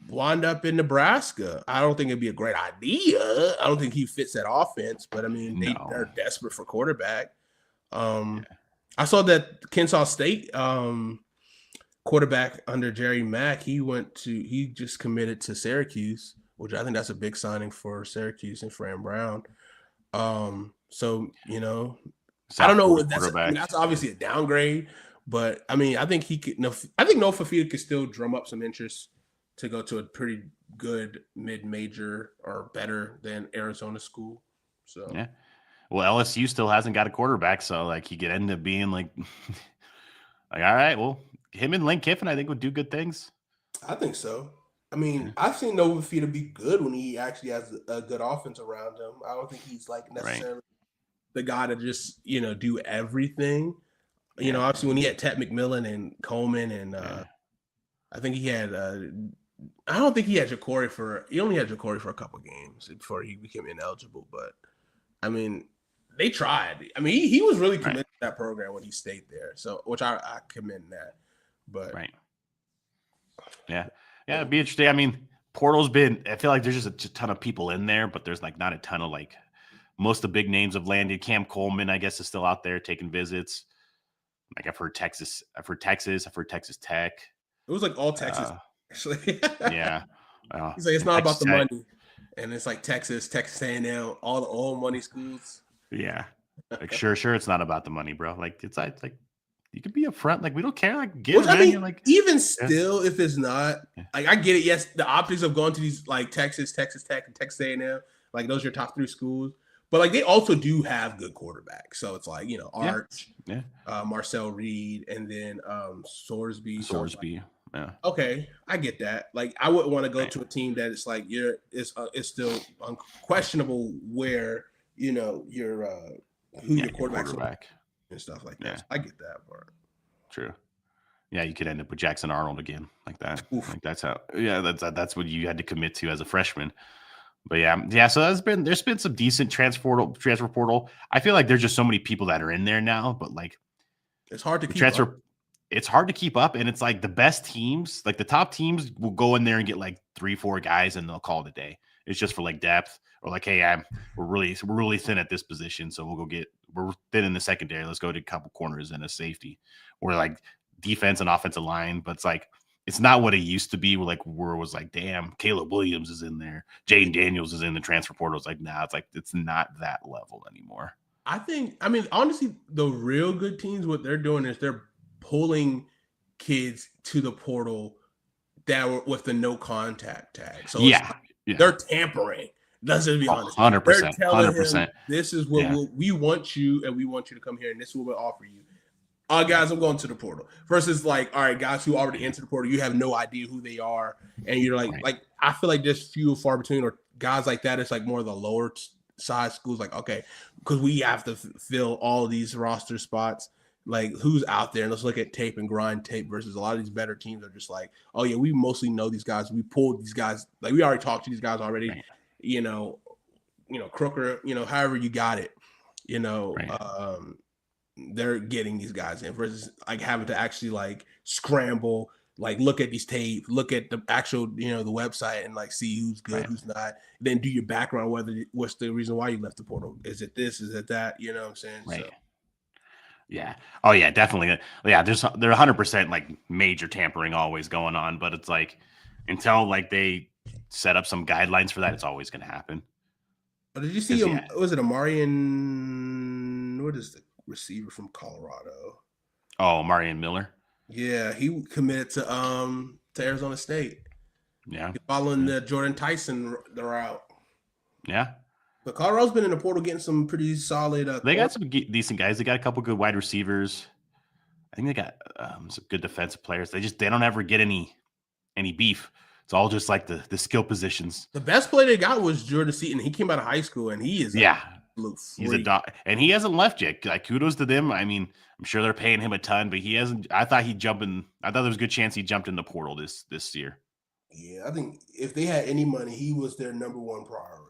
C: wind up in Nebraska. I don't think it'd be a great idea. I don't think he fits that offense, but I mean, they're desperate for quarterback. I saw that Kennesaw State quarterback under Jerry Mack, he just committed to Syracuse, which I think that's a big signing for Syracuse and Fran Brown. So I don't know. That's obviously a downgrade. But I mean, I think he could. I think No Fafita could still drum up some interest to go to a pretty good mid-major or better than Arizona school. So
D: yeah, well, LSU still hasn't got a quarterback, so like he could end up being like, all right, well, him and Lane Kiffin, I think, would do good things.
C: I think so. I mean, I've seen No Fafita be good when he actually has a good offense around him. I don't think he's like necessarily the guy to just do everything. Obviously when he had Ted McMillan and Coleman and I think he had I don't think he had Ja'Cory he only had Ja'Cory for a couple games before he became ineligible. But I mean, they tried. I mean, he was really committed to that program when he stayed there. So which I commend that. But
D: yeah, it'd be interesting. I mean, portal's I feel like there's just a ton of people in there, but there's like not a ton of like most of the big names have landed. Cam Coleman, I guess, is still out there taking visits. Like I've heard Texas, I've heard Texas Tech.
C: It was like all Texas, actually.
D: Yeah.
C: He's like, it's not about the money. And it's like Texas A&M, all the old money schools.
D: Yeah. Like, sure, it's not about the money, bro. Like, it's like you could be upfront. Like, we don't care. Like, give it. Like,
C: even still, if it's not, like, I get it. Yes, the optics of going to these, like, Texas Tech, and Texas A&M, like, those are your top 3 schools. But like they also do have good quarterbacks, so it's like Arch, Marcel Reed, and then Sorsby.
D: Yeah.
C: Okay, I get that. Like I wouldn't want to go to a team that it's like it's still unquestionable where your quarterback and stuff like that.
D: Yeah.
C: So I get that part.
D: True. Yeah, you could end up with Jackson Arnold again, like that. Like that's how. Yeah, that's what you had to commit to as a freshman. But yeah. So there's been some decent transfer portal. I feel like there's just so many people that are in there now, but like
C: it's hard to keep
D: up. It's hard to keep up, and it's like the best teams, like the top teams, will go in there and get like 3-4 guys, and they'll call it a day. It's just for like depth, or like, hey, we're really thin at this position, so we're thin in the secondary. Let's go to a couple corners and a safety, or like defense and offensive line. But it's like, it's not what it used to be. Where it was like, damn, Caleb Williams is in there, Jaden Daniels is in the transfer portal. It's like, nah, it's not that level anymore.
C: I mean, honestly, the real good teams, what they're doing is they're pulling kids to the portal that were with the no contact tag. So they're tampering. Let's just be honest.
D: 100%.
C: They're telling
D: 100%.
C: him, this is what we want you, and we want you to come here, and this is what we'll offer you. Guys, I'm going to the portal. Versus like, all right, guys who already entered the portal, you have no idea who they are, and you're like I feel like there's few and far between, or guys like that. It's like more of the lower side schools. Like, okay, because we have to fill all these roster spots. like who's out there, and let's look at tape and grind tape versus a lot of these better teams are just like, oh yeah, we mostly know these guys. We pulled these guys, like we already talked to these guys already,
D: Right.
C: Crooker, however you got it,
D: Right.
C: they're getting these guys in versus like having to actually like scramble, like look at these tape, look at the actual, the website and like see who's good,
D: Right.
C: who's not, then do your background, what's the reason why you left the portal? Is it this? Is it that? You know what I'm saying?
D: Right.
C: So
D: Yeah. Oh yeah, definitely. Yeah, there's 100% like major tampering always going on, but it's like until like they set up some guidelines for that, it's always going to happen.
C: but did you see
D: 'Cause,
C: him?
D: yeah.
C: Was it Amarian? What is the receiver from Colorado?
D: Oh, Marion Miller.
C: Yeah, he committed to Arizona State,
D: Yeah.
C: following the Jordan Tyson the route.
D: Yeah.
C: But Colorado's been in the portal getting some pretty solid.
D: They got some decent guys. They got a couple good wide receivers. I think they got some good defensive players. They don't ever get any beef. It's all just like the skill positions.
C: The best player they got was Jordan Seaton. He came out of high school and he is
D: Yeah.
C: He's
D: a dog, and he hasn't left yet. Like kudos to them. I mean, I'm sure they're paying him a ton, but he hasn't. I thought there was a good chance he jumped in the portal this year.
C: Yeah, I think if they had any money, he was their number one priority.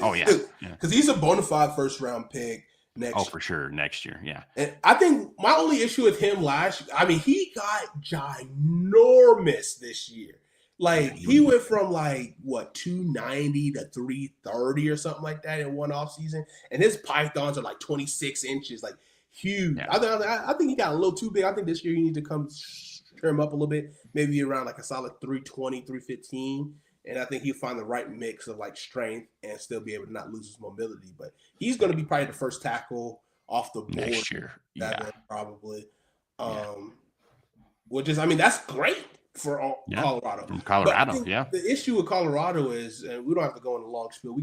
D: Oh yeah,
C: because he's a bona fide first round pick next.
D: Oh, for sure, next year. Yeah,
C: and I think my only issue with him he got ginormous this year. Like he went from like what 290 to 330 or something like that in one off season, and his pythons are like 26 inches, like huge.
D: Yeah.
C: I think he got a little too big. I think this year you need to come trim up a little bit, maybe around like a solid 320, 315. And I think he'll find the right mix of like strength and still be able to not lose his mobility. But he's going to be probably the first tackle off the board
D: next year. Yeah,
C: probably. Which is, that's great for Colorado.
D: From Colorado,
C: The issue with Colorado is, and we don't have to go in a long spiel.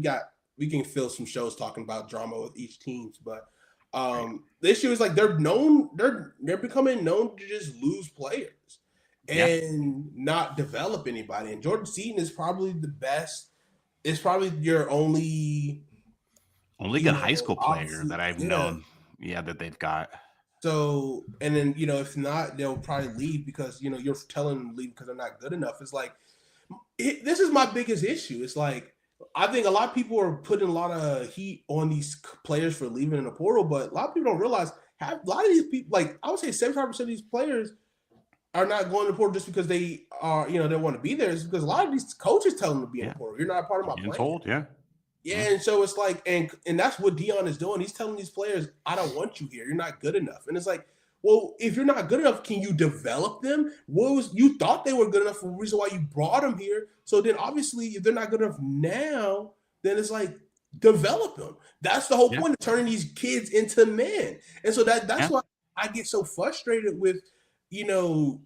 C: We can fill some shows talking about drama with each teams, but the issue is like they're becoming known to just lose players and not develop anybody. And Jordan Seaton is probably the best. It's probably your only
D: good high school player that I've known. Yeah, that they've got.
C: So, and then, if not, they'll probably leave because, you're telling them to leave because they're not good enough. It's like, this is my biggest issue. It's like, I think a lot of people are putting a lot of heat on these players for leaving in the portal, but a lot of people don't realize a lot of these people, like I would say 75% of these players are not going to the portal just because they are, they want to be there. It's because a lot of these coaches tell them to be in the portal. You're not a part of my plan.
D: Told, yeah.
C: Yeah, and so it's like, and that's what Dion is doing. He's telling these players, I don't want you here. You're not good enough. And it's like, well, if you're not good enough, can you develop them? You thought they were good enough for the reason why you brought them here. So then obviously, if they're not good enough now, then it's like, develop them. That's the whole point of turning these kids into men. And so that's why I get so frustrated with,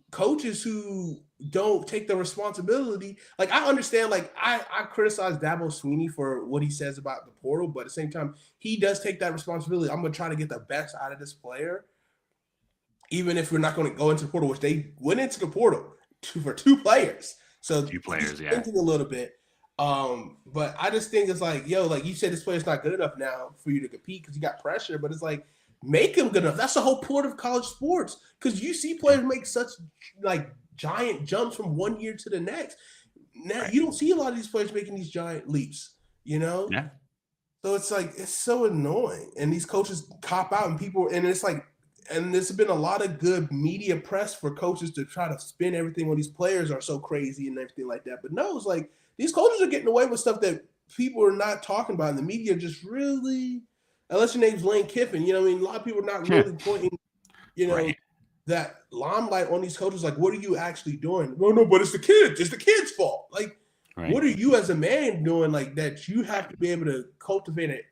C: coaches who don't take the responsibility. Like I understand, like I criticize Dabo Swinney for what he says about the portal, but at the same time, he does take that responsibility. I'm going to try to get the best out of this player, even if we're not going to go into the portal, which they went into the portal for two players. So
D: two players,
C: thinking a little bit. But I just think it's like, like you said, this player's not good enough now for you to compete because you got pressure, but it's like, make him good enough. That's the whole point of college sports, because you see players make such like giant jumps from one year to the next. Now you don't see a lot of these players making these giant leaps, Yeah. So it's like, it's so annoying. And these coaches cop out and it's like, and there's been a lot of good media press for coaches to try to spin everything when these players are so crazy and everything like that. But no, it's like these coaches are getting away with stuff that people are not talking about. And the media just really, unless your name's Lane Kiffin, a lot of people are not really pointing, that limelight on these coaches. Like, what are you actually doing? No, but it's the kids. It's the kids' fault. Like, what are you as a man doing like that? You have to be able to cultivate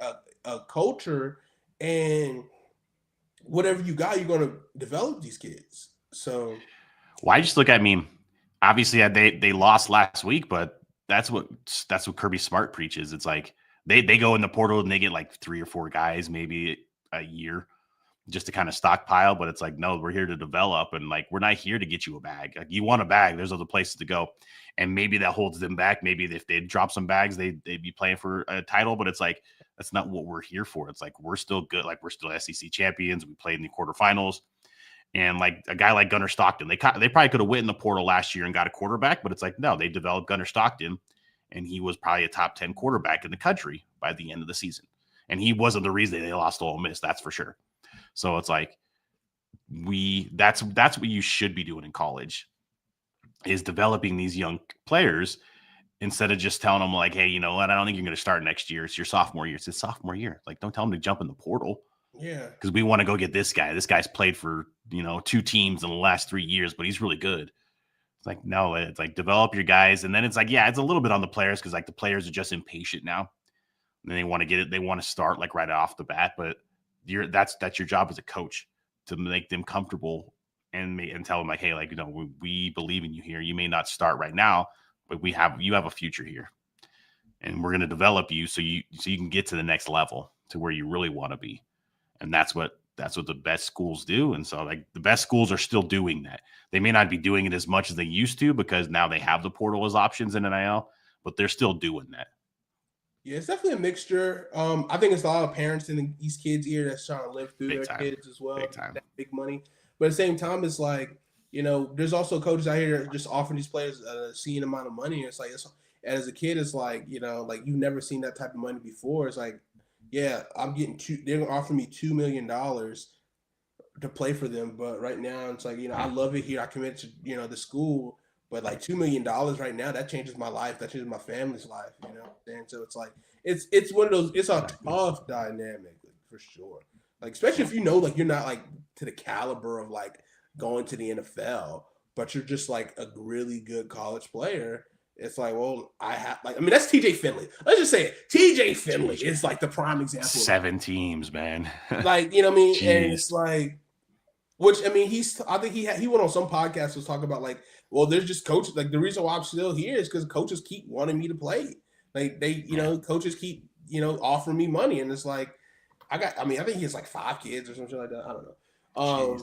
C: a culture, and whatever you got, you're going to develop these kids. So,
D: I just look at, obviously they lost last week, but that's what Kirby Smart preaches. It's like they go in the portal and they get like 3 or 4 guys maybe a year just to kind of stockpile. But it's like, no, we're here to develop, and like we're not here to get you a bag. Like, you want a bag, there's other places to go, and maybe that holds them back. Maybe if they drop some bags, they'd be playing for a title. But it's like, that's not what we're here for. It's like, we're still good. Like, we're still SEC champions. We played in the quarterfinals. And like a guy like Gunnar Stockton, they probably could have went in the portal last year and got a quarterback, but it's like, no, they developed Gunnar Stockton, and he was probably a top 10 quarterback in the country by the end of the season. And he wasn't the reason they lost to Ole Miss, that's for sure. So it's like, that's what you should be doing in college, is developing these young players instead of just telling them like, hey, you know what, I don't think you're going to start next year. It's your sophomore year. It's his sophomore year. Like, don't tell them to jump in the portal.
C: Yeah.
D: Because we want to go get this guy. This guy's played for, 2 teams in the last 3 years, but he's really good. It's like, no, it's like develop your guys. And then it's like, yeah, it's a little bit on the players because like the players are just impatient now. And they want to get it. They want to start like right off the bat, but that's your job as a coach, to make them comfortable and tell them like, hey, like, we believe in you here. You may not start right now, but you have a future here, and we're going to develop you so you can get to the next level, to where you really want to be. And that's what the best schools do. And so like the best schools are still doing that. They may not be doing it as much as they used to because now they have the portal as options in NIL, but they're still doing that.
C: Yeah, it's definitely a mixture. I think it's a lot of parents in these kids' ear that's trying to live through their kids as well. That big money. But at the same time, it's like, there's also coaches out here that just offering these players a obscene amount of money. And it's like, as a kid, it's like, like you've never seen that type of money before. It's like, yeah, I'm getting they're going to offer me $2 million to play for them. But right now, it's like, I love it here. I commit to, the school. But like $2 million right now, that changes my life. That changes my family's life, And so it's like, it's one of those, it's a tough dynamic for sure. Like, especially if like you're not like to the caliber of like going to the NFL, but you're just like a really good college player. It's like, well, that's TJ Finley. Let's just say it. TJ Finley is like the prime example.
D: 7 teams, man.
C: Like, you know what I mean? Jeez. And it's like, I think he went on some podcast was talking about like, well, there's just coaches. Like the reason why I'm still here is because coaches keep wanting me to play. Like coaches keep, offering me money. And it's like, I think he has like 5 kids or something like that. I don't know.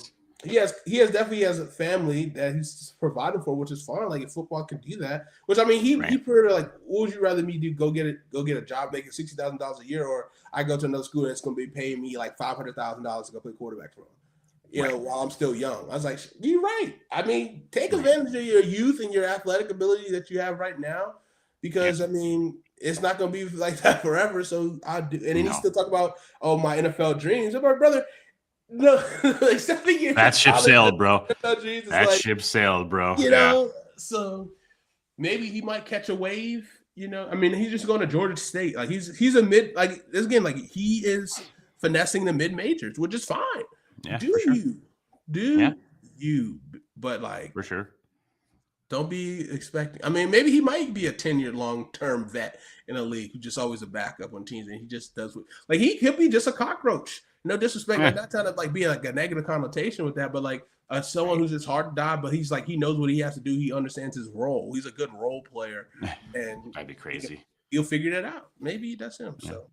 C: He definitely has a family that he's provided for, which is fine. Like if football can do that, which he pretty like, what would you rather me do? Go get a job making $60,000 a year, or I go to another school that's going to be paying me like $500,000 to go play quarterback for him. While I'm still young. I was like, you're right. Take advantage of your youth and your athletic ability that you have right now, because it's not going to be like that forever. So I do. And then he still talk about, my NFL dreams. I'm like, brother, no,
D: that ship sailed, bro. That ship sailed, bro.
C: So maybe he might catch a wave. He's just going to Georgia State. Like he's a mid. Like this again, like he is finessing the mid majors, which is fine.
D: Yeah,
C: you, but like
D: for sure,
C: don't be expecting. Maybe he might be a 10-year long-term vet in a league who's just always a backup on teams, and he just does like he'll be just a cockroach. No disrespect, like not trying to like be like a negative connotation with that, but like someone who's just hard to die, but he's like he knows what he has to do. He understands his role. He's a good role player, and
D: that'd be crazy.
C: He'll figure that out. Maybe that's him. Yeah. So.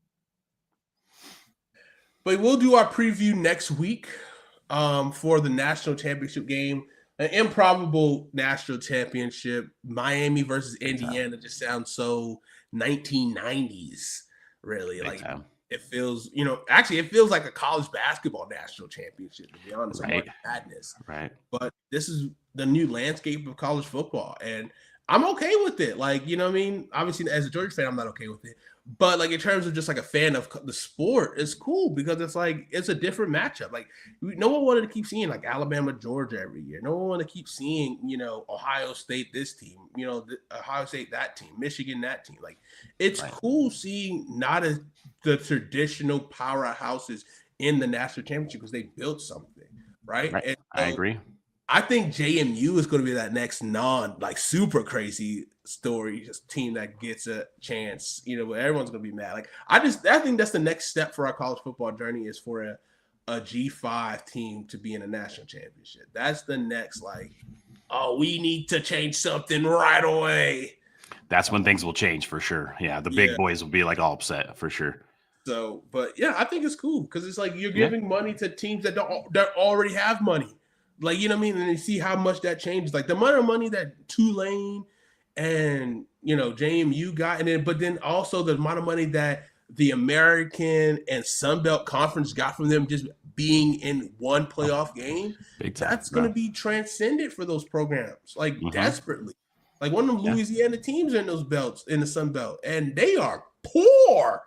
C: But we'll do our preview next week for the national championship game. An improbable national championship. Miami versus Indiana just sounds so 1990s, really. Big like time. It feels, actually it feels like a college basketball national championship, to be honest.
D: Right.
C: Madness.
D: Right.
C: But this is the new landscape of college football. And I'm okay with it. Like, obviously as a Georgia fan, I'm not okay with it. But like in terms of just like a fan of the sport, it's cool because it's like it's a different matchup. Like no one wanted to keep seeing like Alabama, Georgia every year. No one wanted to keep seeing Ohio State this team, Ohio State that team, Michigan that team. Like it's cool seeing not the traditional powerhouses in the national championship because they built something, right? And
D: I agree.
C: I think JMU is going to be that next super crazy story team that gets a chance, but everyone's going to be mad. Like I think that's the next step for our college football journey is for a G5 team to be in a national championship. That's the next we need to change something right away.
D: That's when things will change for sure. Yeah, the big boys will be like all upset for sure.
C: So, but yeah, I think it's cool because it's like you're giving money to teams that already have money. Like, you know what I mean? And you see how much that changes. Like the amount of money that Tulane and, JMU got, but then also the amount of money that the American and Sun Belt Conference got from them just being in one playoff game, that's going to be transcendent for those programs, like desperately. Like one of them Louisiana teams in those belts in the Sun Belt, and they are poor.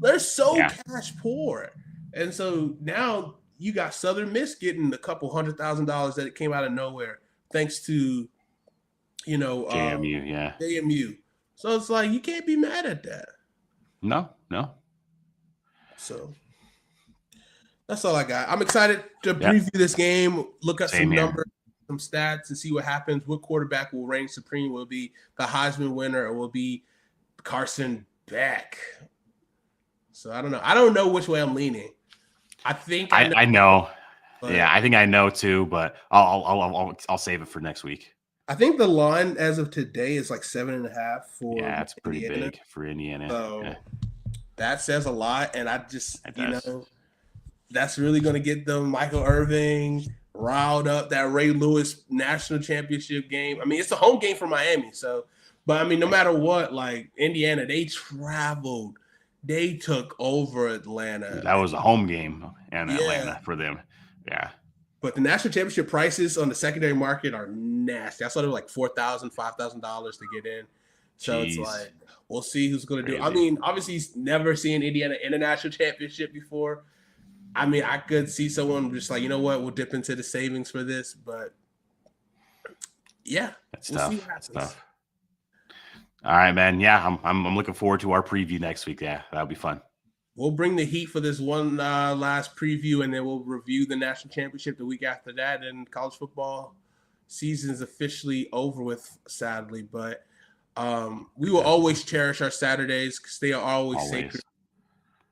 C: They're so cash poor. And so now you got Southern Miss getting a couple $100,000 that it came out of nowhere, thanks to, JMU. So it's like, you can't be mad at that.
D: No.
C: So that's all I got. I'm excited to preview this game, look at some numbers, some stats, and see what happens. What quarterback will reign supreme? Will it be the Heisman winner, or will it be Carson Beck? So I don't know. I don't know which way I'm leaning. I think
D: I know. Yeah, I think I know too, but I'll save it for next week.
C: I think the line as of today is like 7.5 for
D: it's pretty big for Indiana.
C: So that says a lot, and I just that's really going to get them Michael Irving riled up. That Ray Lewis national championship game. I mean, it's a home game for Miami. So, but I mean, no matter what, like Indiana, they traveled. They took over Atlanta.
D: That was a home game in Atlanta for them. Yeah.
C: But the national championship prices on the secondary market are nasty. I saw they were like $4,000, $5,000 to get in. So it's like, we'll see who's going to do it. I mean, obviously, he's never seen Indiana in a national championship before. I mean, I could see someone just like, you know what, we'll dip into the savings for this. But yeah,
D: that's tough. See what happens. That's tough. All right, man. Yeah, I'm looking forward to our preview next week. Yeah, that'll be fun.
C: We'll bring the heat for this one last preview, and then we'll review the national championship the week after that. And college football season is officially over with, sadly. But we will always cherish our Saturdays because they are always sacred.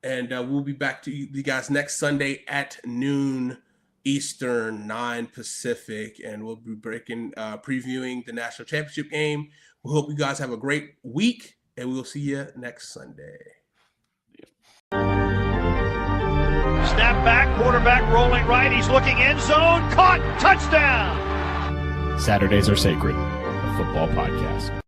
C: And we'll be back to you guys next Sunday at noon Eastern, 9 Pacific, and we'll be previewing the national championship game. We hope you guys have a great week, and we will see you next Sunday.
A: Snap back, quarterback rolling right. He's looking end zone. Caught. Touchdown.
B: Saturdays are sacred. A football podcast.